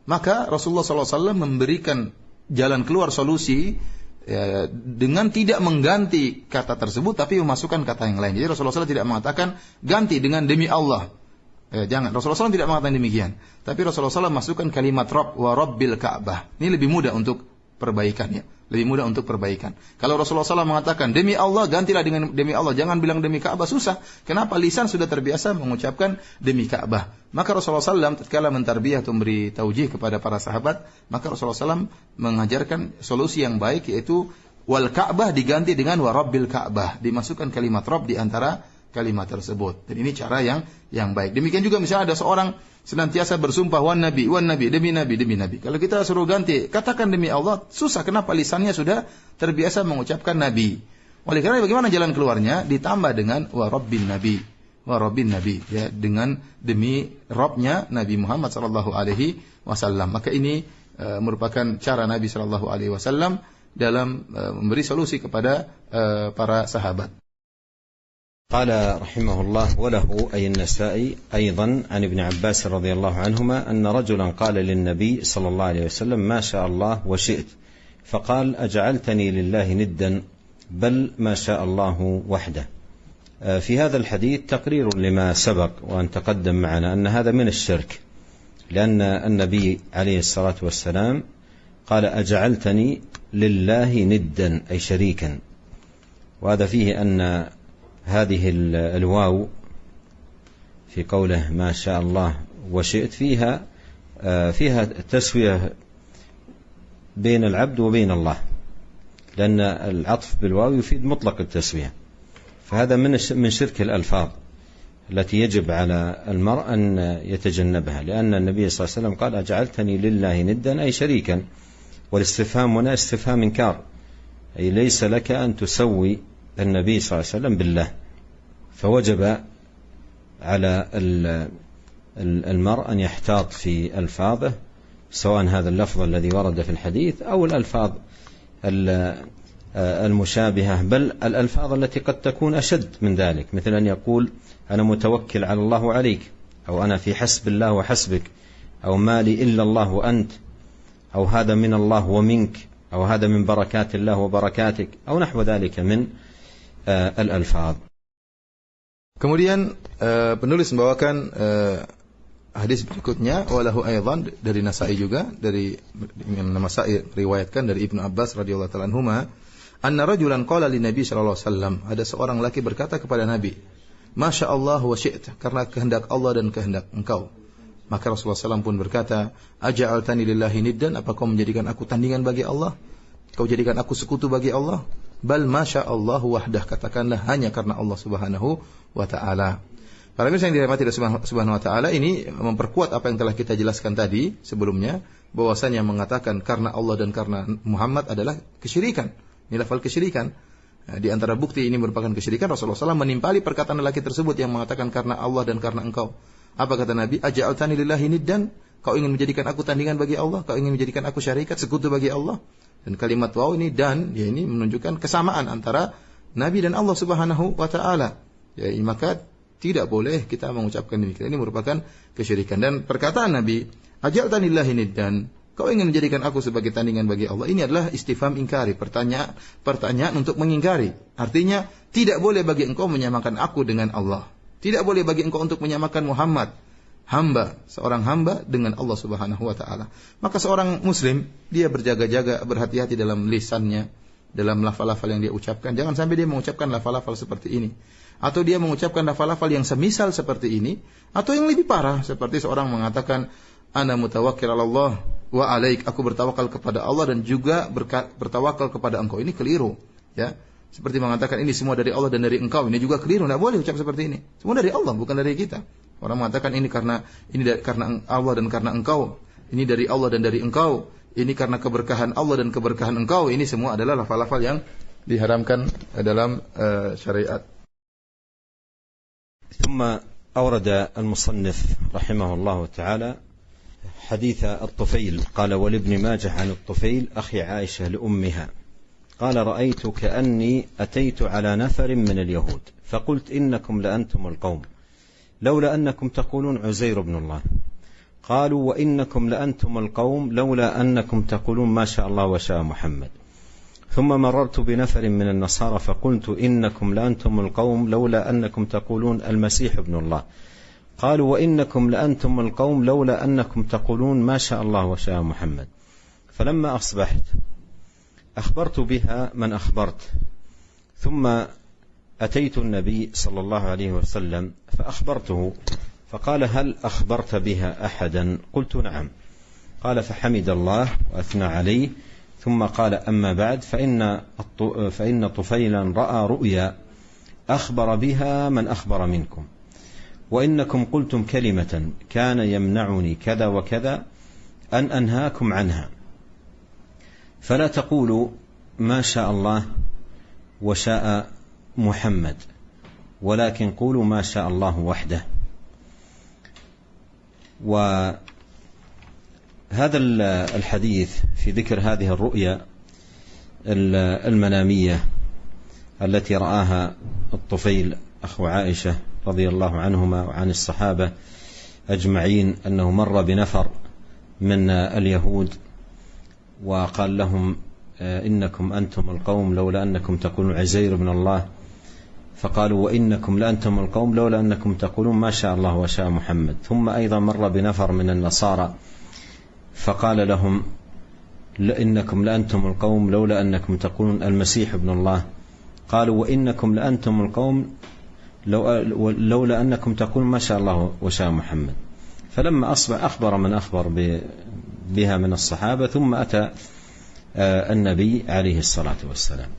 maka Rasulullah SAW memberikan jalan keluar, solusi, ya, dengan tidak mengganti kata tersebut, tapi memasukkan kata yang lain. Jadi Rasulullah SAW tidak mengatakan ganti dengan demi Allah. Jangan. Rasulullah SAW tidak mengatakan demikian. Tapi Rasulullah SAW masukkan kalimat Rabb wa Rabbil Ka'bah. Ini lebih mudah untuk perbaikan, ya. Lebih mudah untuk perbaikan. Kalau Rasulullah SAW mengatakan demi Allah, gantilah dengan demi Allah. Jangan bilang demi Ka'bah, susah. Kenapa? Lisan sudah terbiasa mengucapkan demi Ka'bah. Maka Rasulullah SAW tatkala mentarbiyah atau memberi taujih kepada para sahabat, maka Rasulullah SAW mengajarkan solusi yang baik, yaitu wal Ka'bah diganti dengan wa Rabbil Ka'bah. Dimasukkan kalimat Rabb di antara kalimat tersebut. Dan ini cara yang baik. Demikian juga misalnya ada seorang senantiasa bersumpah wan nabi, demi nabi. Kalau kita suruh ganti, katakan demi Allah, susah. Kenapa? Lisannya sudah terbiasa mengucapkan nabi. Oleh karena bagaimana jalan keluarnya? Ditambah dengan wa rabbin nabi, ya, dengan demi Rabbnya Nabi Muhammad sallallahu alaihi wasallam. Maka ini merupakan cara Nabi sallallahu alaihi wasallam dalam memberi solusi kepada para sahabat. قال رحمه الله وله أي النسائي أيضا عن ابن عباس رضي الله عنهما أن رجلا قال للنبي صلى الله عليه وسلم ما شاء الله وشئت فقال أجعلتني لله ندا بل ما شاء الله وحده. في هذا الحديث تقرير لما سبق وأن تقدم معنا أن هذا من الشرك، لأن النبي عليه الصلاة والسلام قال أجعلتني لله ندا أي شريكا، وهذا فيه أن هذه الواو في قوله ما شاء الله وشئت فيها فيها تسوية بين العبد وبين الله، لأن العطف بالواو يفيد مطلق التسوية، فهذا من شرك الألفاظ التي يجب على المرء أن يتجنبها، لأن النبي صلى الله عليه وسلم قال: أجعلتني لله ندا أي شريكا، والاستفهام هنا استفهام إنكار، أي ليس لك أن تسوي النبي صلى الله عليه وسلم بالله. فوجب على المرء أن يحتاط في ألفاظه، سواء هذا اللفظ الذي ورد في الحديث أو الألفاظ المشابهة، بل الألفاظ التي قد تكون أشد من ذلك، مثل أن يقول: أنا متوكل على الله وعليك، أو أنا في حسب الله وحسبك، أو ما لي إلا الله وأنت، أو هذا من الله ومنك، أو هذا من بركات الله وبركاتك، أو نحو ذلك من الألفاظ. Kemudian penulis membawakan hadis berikutnya, walahu aidan dari Nasa'i juga, dari Imam Nasa'i riwayatkan dari Ibnu Abbas radhiyallahu ta'ala anhuma, anna rajulan qala lin Nabi sallallahu alaihi wasallam, ada seorang laki berkata kepada Nabi, Masya Allah wa syi'ta, karena kehendak Allah dan kehendak engkau. Maka Rasulullah SAW pun berkata, Aja'altani lillahi niddan, apa kau menjadikan aku tandingan bagi Allah? Kau jadikan aku sekutu bagi Allah? Bal Masya Allah wahdah, katakanlah hanya karena Allah subhanahu wa ta'ala. Para pemirsa yang dirahmati Allah subhanahu wa ta'ala, ini memperkuat apa yang telah kita jelaskan tadi sebelumnya, bahwasanya mengatakan karena Allah dan karena Muhammad adalah kesyirikan. Ini lafal kesyirikan. Di antara bukti ini merupakan kesyirikan, Rasulullah SAW menimpali perkataan lelaki tersebut yang mengatakan karena Allah dan karena engkau. Apa kata Nabi? Aja'altani lillahi niddan, kau ingin menjadikan aku tandingan bagi Allah, kau ingin menjadikan aku syarikat, sekutu bagi Allah. Dan kalimat waw ini dan, ya, ini menunjukkan kesamaan antara Nabi dan Allah subhanahu wa ta'ala. Ya, maka tidak boleh kita mengucapkan demikian. Ini merupakan kesyirikan. Dan perkataan Nabi, Aja'altani lillahi niddan, kau ingin menjadikan aku sebagai tandingan bagi Allah, ini adalah istifham ingkari, pertanyaan untuk mengingkari. Artinya, tidak boleh bagi engkau menyamakan aku dengan Allah. Tidak boleh bagi engkau untuk menyamakan Muhammad, seorang hamba dengan Allah subhanahu wa ta'ala. Maka seorang muslim, dia berjaga-jaga, berhati-hati dalam lisannya, dalam lafal-lafal yang dia ucapkan. Jangan sampai dia mengucapkan lafal-lafal seperti ini, atau dia mengucapkan lafal-lafal yang semisal seperti ini, atau yang lebih parah, seperti seorang mengatakan, Ana mutawakkil ala Allah wa alaik, aku bertawakal kepada Allah dan juga bertawakal kepada engkau. Ini keliru, ya. Seperti mengatakan ini semua dari Allah dan dari engkau, ini juga keliru. Tidak boleh ucap seperti ini. Semua dari Allah, bukan dari kita. Orang mengatakan ini karena Allah dan karena engkau, ini dari Allah dan dari engkau, ini karena keberkahan Allah dan keberkahan engkau. Ini semua adalah lafal-lafal yang diharamkan dalam syariat. ثم أورد المصنف رحمه الله تعالى حديث الطفيل قال: ولابن ماجه عن الطفيل أخي عائشة لأمها قال: رأيت كأني أتيت على نفر من اليهود فقلت: إنكم لأنتم القوم لولا أنكم تقولون عزير بن الله. قالوا: وإنكم لأنتم القوم لولا أنكم تقولون ما شاء الله وشاء محمد. ثم مررت بنفر من النصارى فقلت: إنكم لأنتم القوم لولا أنكم تقولون المسيح ابن الله. قالوا: وإنكم لأنتم القوم لولا أنكم تقولون ما شاء الله وشاء محمد. فلما أصبحت أخبرت بها من أخبرت، ثم أتيت النبي صلى الله عليه وسلم فأخبرته فقال: هل أخبرت بها أحدا؟ قلت: نعم. قال: فحمد الله وأثنى عليه، ثم قال: أما بعد فإن طفيلا رأى رؤيا أخبر بها من أخبر منكم، وإنكم قلتم كلمة كان يمنعني كذا وكذا أن أنهاكم عنها، فلا تقولوا ما شاء الله وشاء محمد، ولكن قولوا ما شاء الله وحده. وهذا الحديث في ذكر هذه الرؤيا المنامية التي رآها الطفيل أخو عائشة رضي الله عنهما وعن الصحابة أجمعين، أنه مر بنفر من اليهود وقال لهم: إنكم أنتم القوم لولا أنكم تقولون عزير بن الله. فقالوا: وإنكم لأنتم القوم لولا أنكم تقولون ما شاء الله وشاء محمد. ثم أيضا مر بنفر من النصارى فقال لهم: إنكم لأنتم القوم لولا أنكم تقولون المسيح ابن الله. قالوا: وإنكم لأنتم القوم لولا أنكم تقولون ما شاء الله وشاء محمد. فلما أصبح أخبر من أخبر بها من الصحابة، ثم أتى النبي عليه الصلاة والسلام.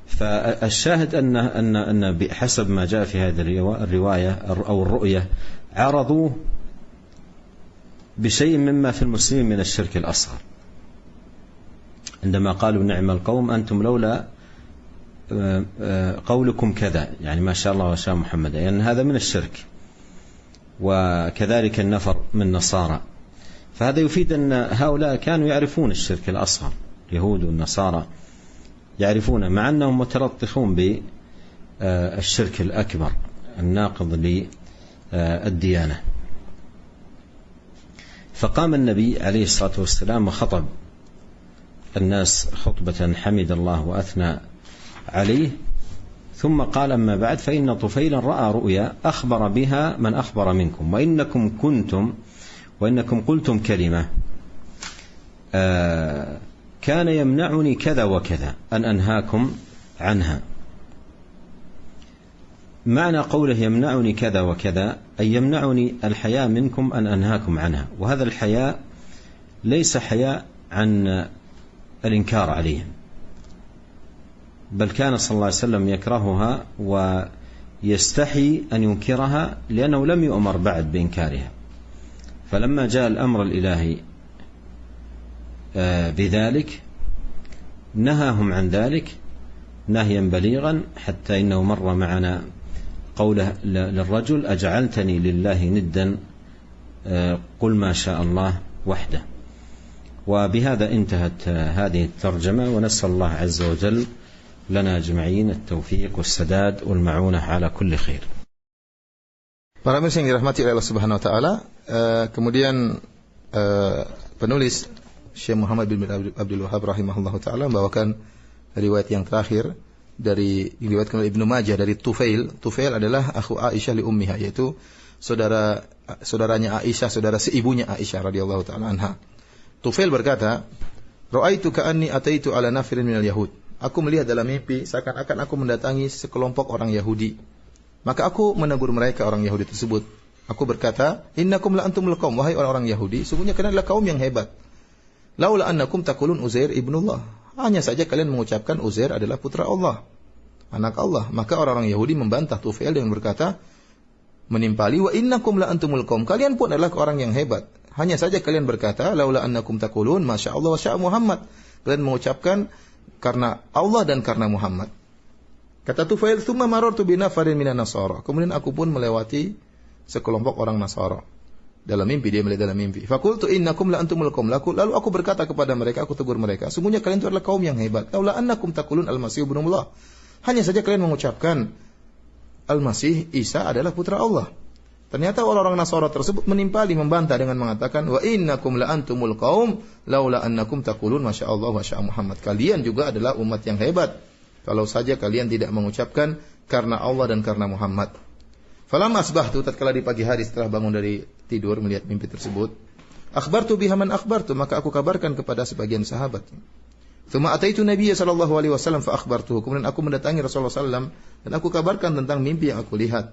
فالشاهد أن بحسب ما جاء في هذه الرواية أو الرؤية عرضوه بشيء مما في المسلمين من الشرك الأصغر، عندما قالوا نعم القوم أنتم لولا قولكم كذا، يعني ما شاء الله وشاء محمد، يعني هذا من الشرك. وكذلك النفر من نصارى. فهذا يفيد أن هؤلاء كانوا يعرفون الشرك الأصغر، اليهود والنصارى يعرفون، مع أنهم متلطخون بالشرك الأكبر الناقض للديانة. فقام النبي عليه الصلاة والسلام وخطب الناس خطبة حمد الله وأثنى عليه، ثم قال أما بعد فإن طفيلا رأى رؤيا أخبر بها من أخبر منكم، وإنكم قلتم كلمة كان يمنعني كذا وكذا أن أنهاكم عنها. معنى قوله يمنعني كذا وكذا أي يمنعني الحياء منكم أن أنهاكم عنها، وهذا الحياء ليس حياء عن الإنكار عليهم، بل كان صلى الله عليه وسلم يكرهها ويستحي أن ينكرها لأنه لم يؤمر بعد بإنكارها. فلما جاء الأمر الإلهي بذلك نهاهم عن ذلك نهيا بليغا، حتى إنه مر معنا قوله للرجل أجعلتني لله ندا قل ما شاء الله وحده. وبهذا انتهت هذه الترجمة، ونسأل الله عز وجل لنا أجمعين التوفيق والسداد والمعونة على كل خير. Para pemirsa yang dirahmati oleh Allah Subhanahu wa taala, kemudian penulis Syekh Muhammad bin Abdul Wahhab rahimahullahu taala membawakan riwayat yang terakhir dari diriwayatkan oleh Ibnu Majah dari Tufail. Tufail adalah akhu Aisyah li ummiha, yaitu saudaranya Aisyah, saudara seibunya Aisyah radhiyallahu taala anha. Tufail berkata, "Ra'aitu ka'anni ataitu ala nafirin minal yahud." Aku melihat dalam mimpi seakan-akan aku mendatangi sekelompok orang Yahudi. Maka aku menegur mereka, orang Yahudi tersebut. Aku berkata, "Innakum la antumul qaum," wahai orang-orang Yahudi, sungguhnya kalian adalah kaum yang hebat. "Laula annakum taqulun Uzair ibnullah." Hanya saja kalian mengucapkan Uzair adalah putra Allah, anak Allah. Maka orang-orang Yahudi membantah Tufail dengan berkata, menimpali, "Wa innakum la antumul qaum." Kalian pun adalah orang yang hebat. Hanya saja kalian berkata, "Laula annakum taqulun masya Allah wa sya Muhammad." Kalian mengucapkan karena Allah dan karena Muhammad. Kata Tufail, "Tsumma marartu bi nafarin minan nasara." Kemudian aku pun melewati sekelompok orang Nasara. Dalam mimpi, dia melihat dalam mimpi. Faqultu innakum la antumul qaum. Lalu aku berkata kepada mereka, aku tegur mereka, sungguhnya kalian itu adalah kaum yang hebat. Laula annakum taqulun al-Masih ibnullah. Hanya saja kalian mengucapkan Al-Masih Isa adalah putra Allah. Ternyata orang-orang Nasara tersebut menimpali, membantah dengan mengatakan, "Wa innakum la antumul qaum laula annakum taqulun masya Allah wa sya Muhammad." Kalian juga adalah umat yang hebat kalau saja kalian tidak mengucapkan karena Allah dan karena Muhammad. Falamma asbahtu, tatkala di pagi hari setelah bangun dari tidur melihat mimpi tersebut, akhbartu biha man akhbartu, maka aku kabarkan kepada sebagian sahabat. Tsumma ataitu Nabiy sallallahu alaihi wasallam fa akhbartuhu, kemudian aku mendatangi Rasulullah sallallahu dan aku kabarkan tentang mimpi yang aku lihat.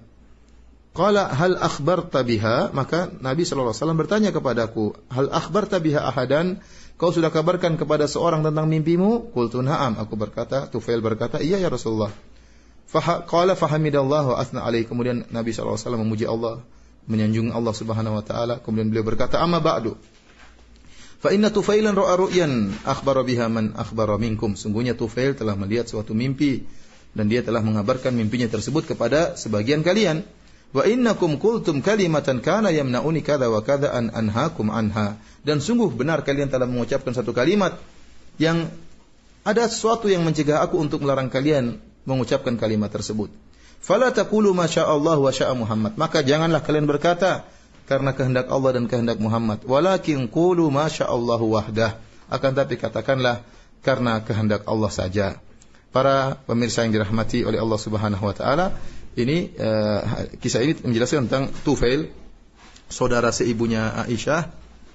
Qala hal akhbarta biha, maka Nabi sallallahu alaihi wasallam bertanya kepadaku, hal akhbarta biha ahadan, kau sudah kabarkan kepada seorang tentang mimpimu? Qultu na'am, aku berkata, Tufail berkata, iya ya Rasulullah. Qala fahamidallah wa athna alaihi, kemudian Nabi sallallahu alaihi wasallam memuji Allah, menyanjung Allah Subhanahu wa taala, kemudian beliau berkata, amma ba'du. Fa inna Tufailan ra'a ru'yan akhbara biha man akhbara minkum. Sungguhnya Tufail telah melihat suatu mimpi dan dia telah mengabarkan mimpinya tersebut kepada sebagian kalian. Wa innakum qultum kalimatan kana yamna'uni kadza wa kadza an anhaakum anha. Dan sungguh benar kalian telah mengucapkan satu kalimat yang ada sesuatu yang mencegah aku untuk melarang kalian mengucapkan kalimat tersebut. Fala taqulu ma syaa Allah wa syaa Muhammad. Maka janganlah kalian berkata karena kehendak Allah dan kehendak Muhammad. Walakin qulu ma syaa Allah wahdah. Akan tapi katakanlah karena kehendak Allah saja. Para pemirsa yang dirahmati oleh Allah Subhanahu wa taala, ini kisah ini menjelaskan tentang Tufail, saudara seibunya Aisyah,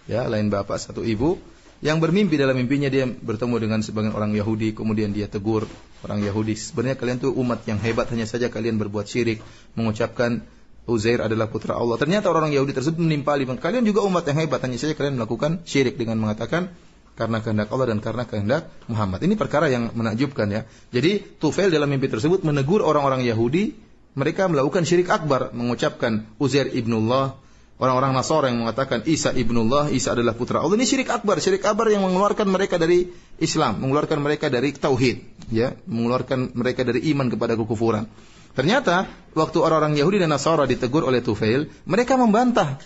ya, lain bapak satu ibu, yang bermimpi. Dalam mimpinya dia bertemu dengan sebagian orang Yahudi, kemudian dia tegur orang Yahudi, sebenarnya kalian tuh umat yang hebat, hanya saja kalian berbuat syirik, mengucapkan Uzair adalah putra Allah. Ternyata orang Yahudi tersebut menimpali, kalian juga umat yang hebat, hanya saja kalian melakukan syirik dengan mengatakan karena kehendak Allah dan karena kehendak Muhammad. Ini perkara yang menakjubkan ya. Jadi Tufail dalam mimpi tersebut menegur orang-orang Yahudi, mereka melakukan syirik akbar, mengucapkan Uzair ibnullah. Orang-orang Nasara yang mengatakan Isa ibnullah, Isa adalah putra Allah. Ini syirik akbar yang mengeluarkan mereka dari Islam, mengeluarkan mereka dari tauhid, ya, mengeluarkan mereka dari iman kepada kekufuran. Ternyata waktu orang-orang Yahudi dan Nasara ditegur oleh Tufail, mereka membantah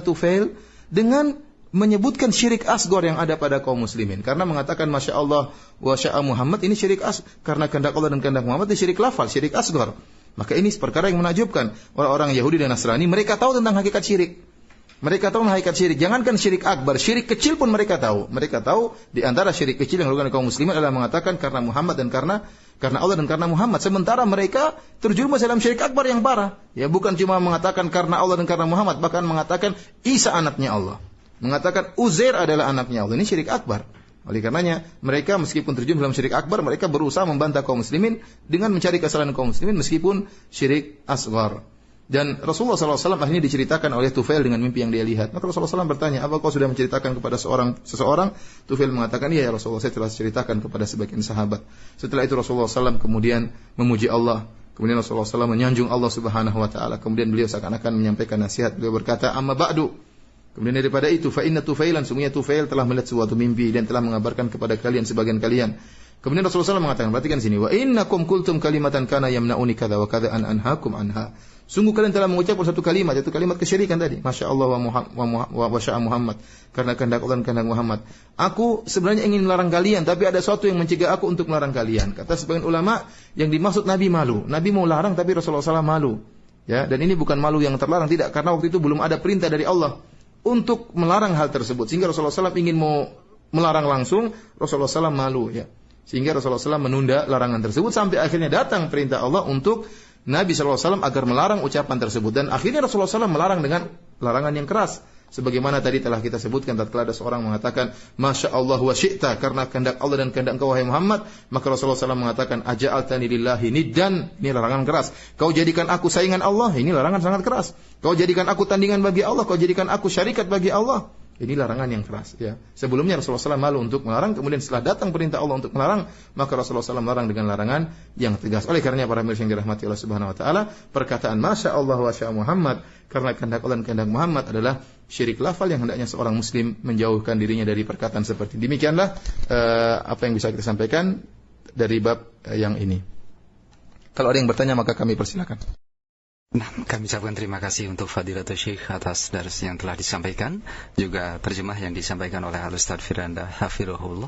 Tufail dengan menyebutkan syirik asghar yang ada pada kaum muslimin, karena mengatakan masya Allah wa sya'a Muhammad, ini syirik karena kehendak Allah dan kehendak Muhammad, ini syirik lafal, syirik asghar. Maka ini perkara yang menakjubkan. Orang-orang Yahudi dan Nasrani, mereka tahu tentang hakikat syirik. Mereka tahu hakikat syirik. Jangankan syirik akbar, syirik kecil pun mereka tahu. Mereka tahu di antara syirik kecil yang dilakukan kaum muslimin adalah mengatakan karena Muhammad dan karena Allah dan karena Muhammad. Sementara mereka terjerumus dalam syirik akbar yang parah. Ya, bukan cuma mengatakan karena Allah dan karena Muhammad, bahkan mengatakan Isa anaknya Allah. Mengatakan Uzair adalah anaknya Allah. Ini syirik akbar. Oleh karenanya, mereka meskipun terjun dalam syirik akbar, mereka berusaha membantah kaum muslimin dengan mencari kesalahan kaum muslimin meskipun syirik asghar. Dan Rasulullah SAW akhirnya diceritakan oleh Tufail dengan mimpi yang dia lihat. Maka Rasulullah SAW bertanya, apa kau sudah menceritakan kepada seseorang? Tufail mengatakan, iya ya Rasulullah, saya telah ceritakan kepada sebagian sahabat. Setelah itu Rasulullah SAW kemudian memuji Allah. Kemudian Rasulullah SAW menyanjung Allah Subhanahu Wa Taala. Kemudian beliau seakan-akan menyampaikan nasihat. Beliau berkata, amma ba'du. Kemudian daripada itu, fa inna Tufailan, sungguhnya Tufail telah melihat suatu mimpi dan telah mengabarkan kepada kalian sebagian kalian. Kemudian Rasulullah SAW mengatakan, perhatikan sini, wa innakum qultum kalimatan kana yamna'uni kadza wa kadza an anhaakum anha. Sungguh kalian telah mengucapkan satu kalimat, yaitu kalimat kesyirikan tadi. Masya Allah wa sya'a Muhammad, karena kehendak Allah dan kehendak Muhammad. Aku sebenarnya ingin melarang kalian, tapi ada sesuatu yang mencegah aku untuk melarang kalian. Kata sebagian ulama, yang dimaksud Nabi malu. Nabi mau larang tapi Rasulullah SAW malu. Ya, dan ini bukan malu yang terlarang, tidak, karena waktu itu belum ada perintah dari Allah untuk melarang hal tersebut. Sehingga Rasulullah SAW ingin mau melarang langsung, Rasulullah SAW malu, ya. Sehingga Rasulullah SAW menunda larangan tersebut sampai akhirnya datang perintah Allah untuk Nabi SAW agar melarang ucapan tersebut. Dan akhirnya Rasulullah SAW melarang dengan larangan yang keras. Sebagaimana tadi telah kita sebutkan, tatkala ada seorang mengatakan Masya Allah wa syi'ta, karena kehendak Allah dan kehendak engkau wahai Muhammad, maka Rasulullah SAW mengatakan aja'altani lillahi niddan, ini larangan keras. Kau jadikan aku saingan Allah, ini larangan sangat keras. Kau jadikan aku tandingan bagi Allah, kau jadikan aku syarikat bagi Allah, ini larangan yang keras, ya. Sebelumnya Rasulullah SAW malu untuk melarang, kemudian setelah datang perintah Allah untuk melarang, maka Rasulullah SAW melarang dengan larangan yang tegas. Oleh karenanya para mirsa yang dirahmati Allah Subhanahu Wa Taala, perkataan Masya Allah wa sya'a Muhammad, karena kehendak Allah dan kehendak Muhammad adalah syirik lafal yang hendaknya seorang muslim menjauhkan dirinya dari perkataan seperti ini. Demikianlah apa yang bisa kita sampaikan dari bab yang ini. Kalau ada yang bertanya maka kami persilakan. Nah, kami ucapkan terima kasih untuk Fadilatul Syekh atas dars yang telah disampaikan, juga terjemah yang disampaikan oleh Al-Ustaz Firanda Hafirahullah.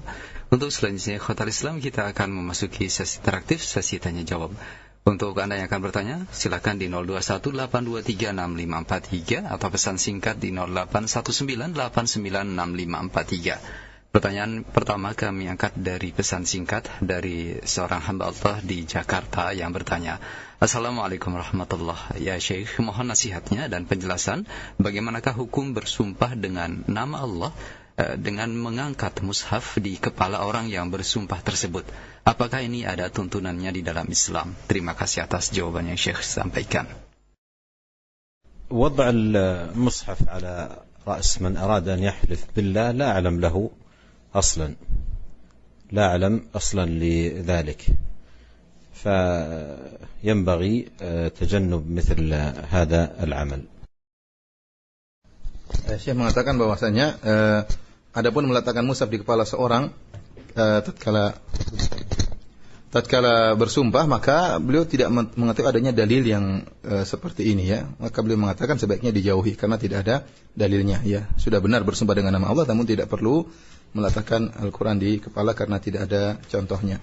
Untuk selanjutnya Khotal Islam, kita akan memasuki sesi interaktif, sesi tanya jawab. Untuk Anda yang akan bertanya, silakan di 0218236543 atau pesan singkat di 0819896543. Pertanyaan pertama kami angkat dari pesan singkat dari seorang hamba Allah di Jakarta yang bertanya, Assalamualaikum warahmatullahi. Ya Syekh, mohon nasihatnya dan penjelasan bagaimanakah hukum bersumpah dengan nama Allah dengan mengangkat mushaf di kepala orang yang bersumpah tersebut. Apakah ini ada tuntunannya di dalam Islam? Terima kasih atas jawaban yang Syekh sampaikan. وضع المصحف على رأس من أراد أن يحلف بالله لا أعلم له أصلا لذلك، فينبغي تجنب مثل هذا العمل. Syekh mengatakan bahwasanya adapun meletakkan mushaf di kepala seorang tatkala bersumpah, maka beliau tidak mengetahui adanya dalil yang seperti ini, ya. Maka beliau mengatakan sebaiknya dijauhi karena tidak ada dalilnya, ya. Sudah benar bersumpah dengan nama Allah, namun tidak perlu meletakkan Al-Quran di kepala karena tidak ada contohnya.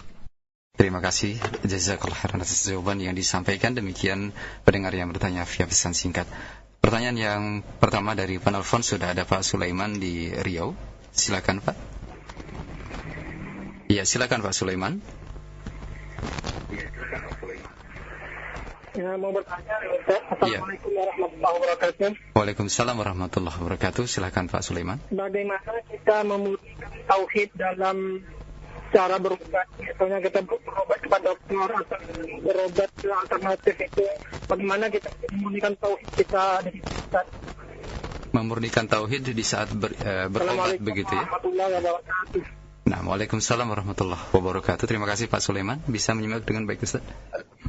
Terima kasih jazakallahu khairan atas jawaban yang disampaikan. Demikian pendengar yang bertanya via pesan singkat. Pertanyaan yang pertama dari penelpon sudah ada Pak Sulaiman di Riau. Silakan Pak. Iya, silakan Pak Sulaiman. Ya, mau bertanya, Assalamualaikum warahmatullahi wabarakatuh. Waalaikumsalam warahmatullahi wabarakatuh. Silakan Pak Sulaiman. Bagaimana kita memurnikan tauhid dalam cara berobat. Misalnya kita berobat kepada dokter atau berobat alternatif itu, bagaimana kita memurnikan tauhid kita di situ? Memurnikan tauhid di saat berobat begitu ya. Nah, Waalaikumsalam warahmatullahi wabarakatuh. Terima kasih Pak Sulaiman. Bisa menyimak dengan baik Ustaz?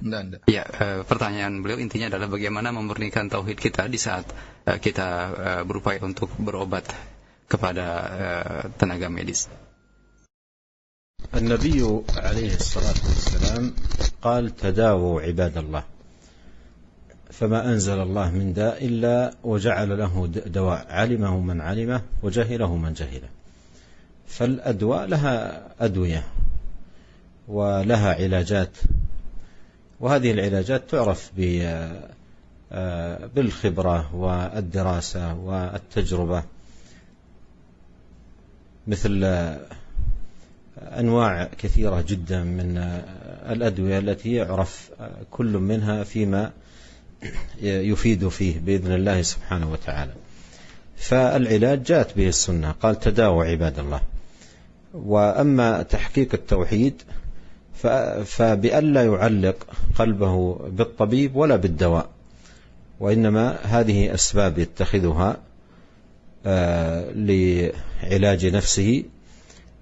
Enggak. Ya, pertanyaan beliau intinya adalah bagaimana memurnikan tauhid kita di saat kita berupaya untuk berobat kepada tenaga medis. النبي عليه الصلاة والسلام قال تداووا عباد الله فما أنزل الله من داء إلا وجعل له دواء علمه من علمه وجهله من جهله. فالأدواء لها أدوية ولها علاجات، وهذه العلاجات تعرف بالخبرة والدراسة والتجربة، مثل أنواع كثيرة جدا من الأدوية التي يعرف كل منها فيما يفيد فيه بإذن الله سبحانه وتعالى. فالعلاج جاءت به السنة، قال تداووا عباد الله. وأما تحقيق التوحيد فبأن لا يعلق قلبه بالطبيب ولا بالدواء، وإنما هذه أسباب يتخذها لعلاج نفسه،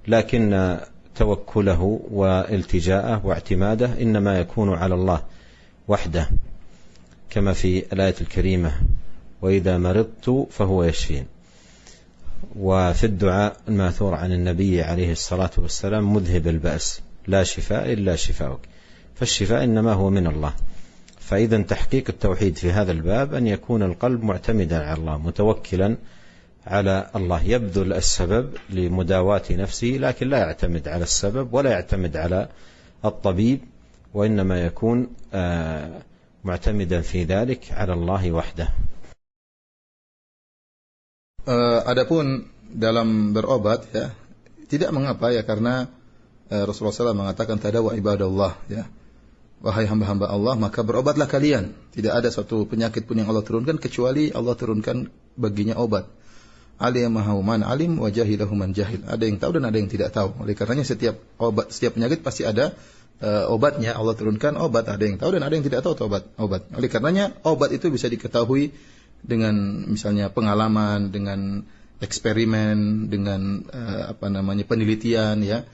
لكن توكله والتجاءه واعتماده إنما يكون على الله وحده، كما في الآية الكريمة وإذا مرضت فهو يشفين. وفي الدعاء الماثور عن النبي عليه الصلاة والسلام مذهب البأس لا شفاء إلا شفاؤك، فالشفاء إنما هو من الله. فإذا تحقيق التوحيد في هذا الباب أن يكون القلب معتمدا على الله متوكلا على الله، يبذل السبب لمداواة نفسه لكن لا يعتمد على السبب ولا يعتمد على الطبيب، وإنما يكون معتمدا في ذلك على الله وحده. Adapun dalam berobat ya, tidak mengapa ya, karena Rasulullah SAW mengatakan tadawa ibadallah ya. Wahai hamba-hamba Allah, maka berobatlah kalian. Tidak ada suatu penyakit pun yang Allah turunkan kecuali Allah turunkan baginya obat. Alimahu man alim wa jahilahu man jahil. Ada yang tahu dan ada yang tidak tahu. Oleh karenanya setiap penyakit pasti ada obatnya. Allah turunkan obat, ada yang tahu dan ada yang tidak tahu obat. Oleh karenanya obat itu bisa diketahui dengan misalnya pengalaman, dengan eksperimen, dengan penelitian ya.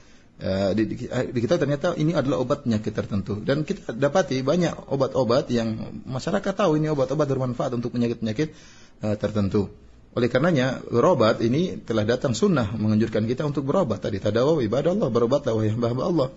Di kita ternyata ini adalah obat penyakit tertentu, dan kita dapati banyak obat-obat yang masyarakat tahu ini obat-obat bermanfaat untuk penyakit-penyakit tertentu. Oleh karenanya berobat ini telah datang sunnah menganjurkan kita untuk berobat. Tadi tadawaw ibadallah, berobatlah wahai hamba-hamba Allah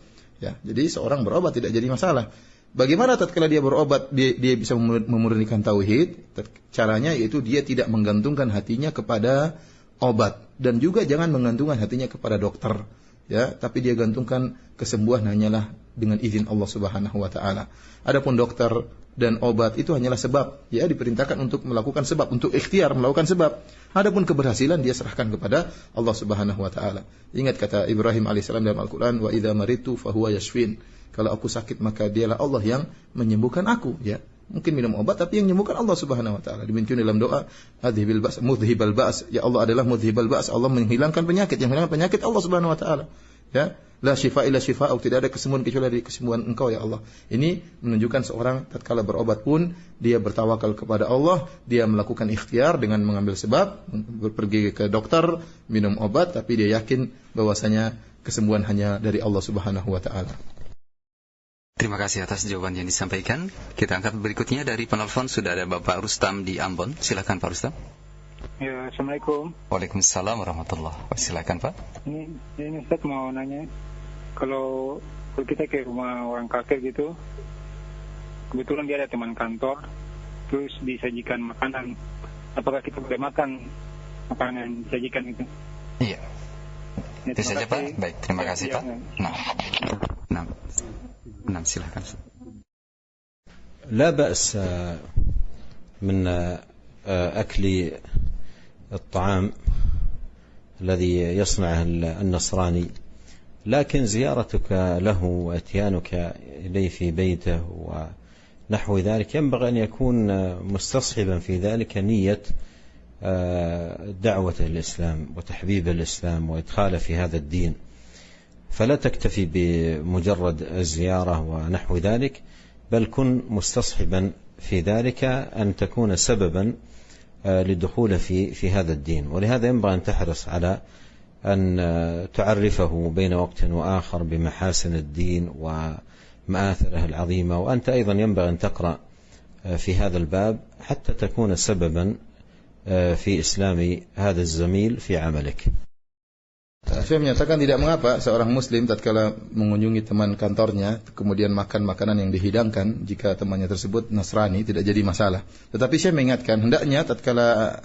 ya. Jadi seorang berobat tidak jadi masalah. Bagaimana tatkala dia berobat dia bisa memurnikan tauhid? Caranya yaitu dia tidak menggantungkan hatinya kepada obat, dan juga jangan menggantungkan hatinya kepada dokter ya, tapi dia gantungkan kesembuhan hanyalah dengan izin Allah Subhanahu wa taala. Adapun dokter dan obat itu hanyalah sebab, ya, diperintahkan untuk melakukan sebab, untuk ikhtiar melakukan sebab. Adapun keberhasilan dia serahkan kepada Allah Subhanahu wa taala. Ingat kata Ibrahim alaihissalam dalam Al-Qur'an, wa idza maritu fahuwa yashfin. Kalau aku sakit maka dialah Allah yang menyembuhkan aku, ya. Mungkin minum obat tapi yang menyembuhkan Allah Subhanahu wa taala. Demikian dalam doa, adhibil ba's mudhibal ba's. Ya Allah adalah mudhibal ba's, Allah menghilangkan penyakit, yang menghilangkan penyakit Allah Subhanahu wa taala. Ya, la syifa illa syifa'uk, tidak ada kesembuhan kecuali dari kesembuhan Engkau ya Allah. Ini menunjukkan seorang tatkala berobat pun dia bertawakal kepada Allah, dia melakukan ikhtiar dengan mengambil sebab, pergi ke dokter, minum obat, tapi dia yakin bahwasanya kesembuhan hanya dari Allah Subhanahu wa taala. Terima kasih atas jawaban yang disampaikan. Kita angkat berikutnya dari penelpon, sudah ada Bapak Rustam di Ambon. Silakan Pak Rustam. Ya, Assalamualaikum. Waalaikumsalam warahmatullahi wabarakatuh. Silakan Pak. Ini Ustaz mau nanya, kalau kita ke rumah orang kakek gitu, kebetulan dia ada teman kantor, terus disajikan makanan, apakah kita boleh makan makanan yang disajikan itu? Iya. Itu saja Pak. Baik, terima kasih Pak. Nah, silakan. لا بأس من أكل الطعام الذي يصنعه النصراني، لكن زيارتك له واتيانك إليه في بيته ونحو ذلك ينبغي أن يكون مستصحبا في ذلك نية دعوة الإسلام وتحبيب الإسلام وإدخاله في هذا الدين. فلا تكتفي بمجرد الزيارة ونحو ذلك، بل كن مستصحبا في ذلك أن تكون سببا للدخول في هذا الدين. ولهذا ينبغي أن تحرص على أن تعرفه بين وقت وآخر بمحاسن الدين ومآثره العظيمة، وأنت أيضا ينبغي أن تقرأ في هذا الباب حتى تكون سببا في إسلام هذا الزميل في عملك. Syekh menyatakan tidak mengapa seorang muslim tatkala mengunjungi teman kantornya kemudian makan makanan yang dihidangkan jika temannya tersebut Nasrani, tidak jadi masalah. Tetapi Syekh mengingatkan hendaknya tatkala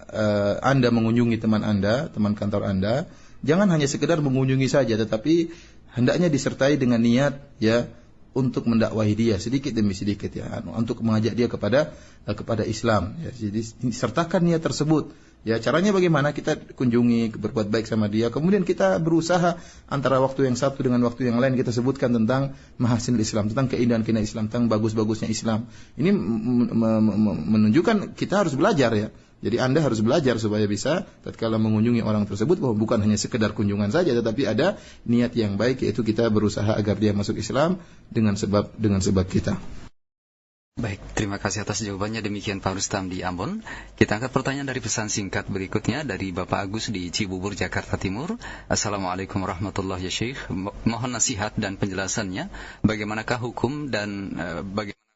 Anda mengunjungi teman Anda, teman kantor Anda, jangan hanya sekedar mengunjungi saja, tetapi hendaknya disertai dengan niat ya untuk mendakwahi dia sedikit demi sedikit ya, untuk mengajak dia kepada Islam ya. Jadi sertakan niat tersebut. Ya, caranya bagaimana? Kita kunjungi, berbuat baik sama dia, kemudian kita berusaha antara waktu yang satu dengan waktu yang lain kita sebutkan tentang mahasin Islam, tentang keindahan Islam, tentang bagus-bagusnya Islam. Ini menunjukkan kita harus belajar ya. Jadi Anda harus belajar supaya bisa tatkala mengunjungi orang tersebut bahwa bukan hanya sekedar kunjungan saja, tetapi ada niat yang baik, yaitu kita berusaha agar dia masuk Islam dengan sebab kita. Baik, terima kasih atas jawabannya. Demikian Pak Rustam di Ambon. Kita angkat pertanyaan dari pesan singkat berikutnya dari Bapak Agus di Cibubur, Jakarta Timur. Assalamualaikum warahmatullahi wabarakatuh. Mohon nasihat dan penjelasannya. Bagaimanakah hukum dan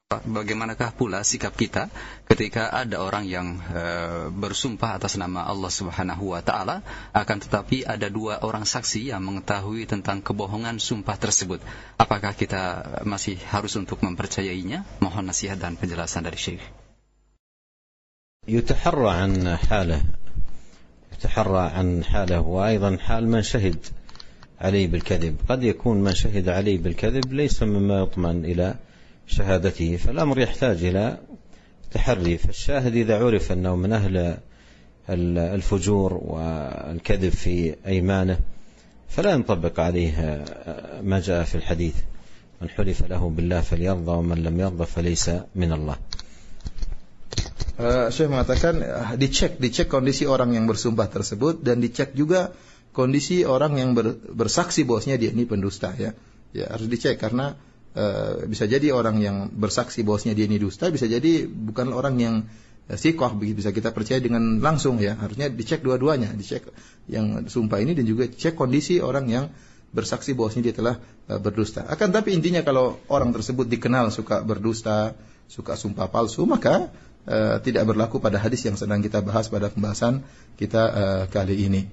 bagaimanakah pula sikap kita ketika ada orang yang bersumpah atas nama Allah Subhanahu wa taala, akan tetapi ada dua orang saksi yang mengetahui tentang kebohongan sumpah tersebut. Apakah kita masih harus untuk mempercayainya? Mohon nasihat dan penjelasan dari Syekh. يتحرى عن حاله وأيضا حال من شهد عليه بالكذب. قد يكون من شهد عليه بالكذب ليس مما يطمئن إلى شهادته، فالأمر يحتاج إلى تحري. فالشاهد إذا عرف أنه من أهل الفجور والكذب في أيمانه فلا ينطبق عليه ما جاء في الحديث: من حلف له بالله فليرضى ومن لم يرضى فليس من الله. Syekh mengatakan dicek kondisi orang yang bersumpah tersebut, dan dicek juga kondisi orang yang bersaksi bahwasanya dia ini pendusta ya. Ya, harus dicek karena bisa jadi orang yang bersaksi bahwasanya dia ini dusta, bisa jadi bukan orang yang siqah, bisa kita percaya dengan langsung ya. Harusnya dicek dua-duanya, dicek yang sumpah ini dan juga cek kondisi orang yang bersaksi bahwasanya dia telah berdusta. Akan tapi intinya kalau orang tersebut dikenal suka berdusta, suka sumpah palsu, maka tidak berlaku pada hadis yang sedang kita bahas pada pembahasan kita kali ini.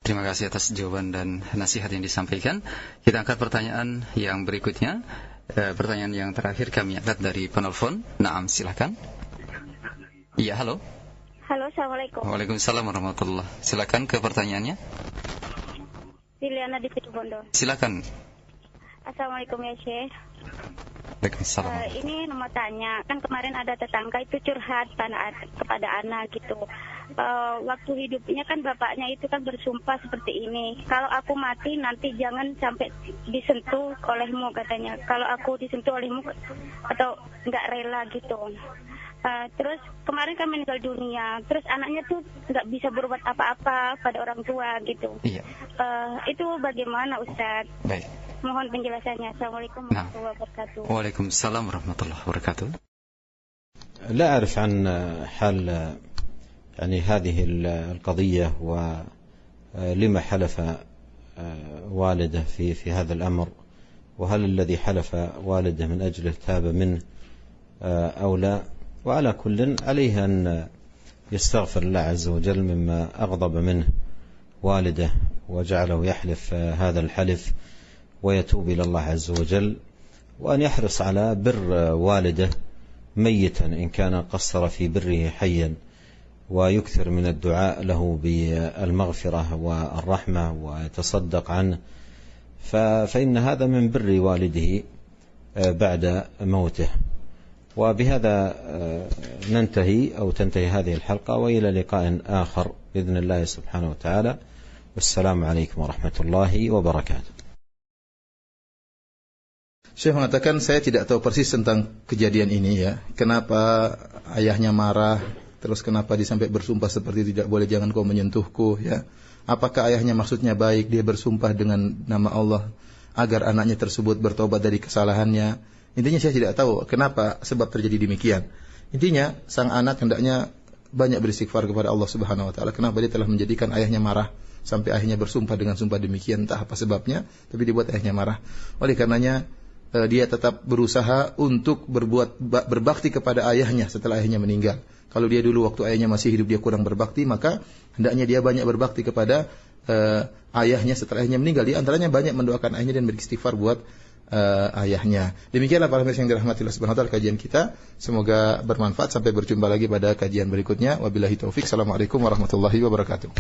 Terima kasih atas jawaban dan nasihat yang disampaikan. Kita angkat pertanyaan yang berikutnya. Pertanyaan yang terakhir kami angkat dari penelpon. Naam, silakan. Iya, halo. Halo, assalamualaikum. Waalaikumsalam warahmatullahi. Silakan ke pertanyaannya. Liliana di Situbondo. Silakan. Assalamualaikum ya Syekh. Waalaikumsalam. Ini mau tanya, kan kemarin ada tetangga itu curhat kepada anak gitu. Waktu hidupnya kan bapaknya itu kan bersumpah seperti ini, kalau aku mati nanti jangan sampai disentuh olehmu katanya. Kalau aku disentuh olehmu atau nggak rela gitu. Terus kemarin kan meninggal dunia, terus anaknya tuh nggak bisa berbuat apa-apa pada orang tua gitu. Iya. Itu bagaimana Ustaz? Baik. Mohon penjelasannya. Assalamualaikum warahmatullahi wabarakatuh. Waalaikumsalam warahmatullahi wabarakatuh. لا أعرف عن حال يعني هذه القضية ولما حلف والده في هذا الأمر، وهل الذي حلف والده من أجله تاب منه أو لا. وعلى كل عليه أن يستغفر الله عز وجل مما أغضب منه والده وجعله يحلف هذا الحلف، ويتوب إلى الله عز وجل، وأن يحرص على بر والده ميتا إن كان قصر في بره حيا، ويكثر من الدعاء له بالمغفرة والرحمة ويتصدق عنه، فإن هذا من بر والده بعد موته. وبهذا ننتهي أو تنتهي هذه الحلقة، وإلى لقاء آخر بإذن الله سبحانه وتعالى، والسلام عليكم ورحمة الله وبركاته. Syekh mengatakan, saya tidak tahu persis tentang kejadian ini ya. Kenapa ayahnya marah, terus kenapa dia sampai bersumpah seperti tidak boleh, jangan kau menyentuhku ya. Apakah ayahnya maksudnya baik, dia bersumpah dengan nama Allah agar anaknya tersebut bertobat dari kesalahannya. Intinya saya tidak tahu kenapa sebab terjadi demikian. Intinya sang anak hendaknya banyak beristighfar kepada Allah Subhanahu wa taala. Kenapa dia telah menjadikan ayahnya marah sampai ayahnya bersumpah dengan sumpah demikian, entah apa sebabnya, tapi dibuat ayahnya marah. Oleh karenanya dia tetap berusaha untuk berbakti kepada ayahnya setelah ayahnya meninggal. Kalau dia dulu waktu ayahnya masih hidup dia kurang berbakti, maka hendaknya dia banyak berbakti kepada ayahnya setelah ayahnya meninggal. Di antaranya banyak mendoakan ayahnya dan beristighfar buat ayahnya. Demikianlah para pemirsa yang dirahmati Allah Subhanahu wa taala kajian kita. Semoga bermanfaat. Sampai berjumpa lagi pada kajian berikutnya. Wabillahi taufik. Assalamualaikum warahmatullahi wabarakatuh.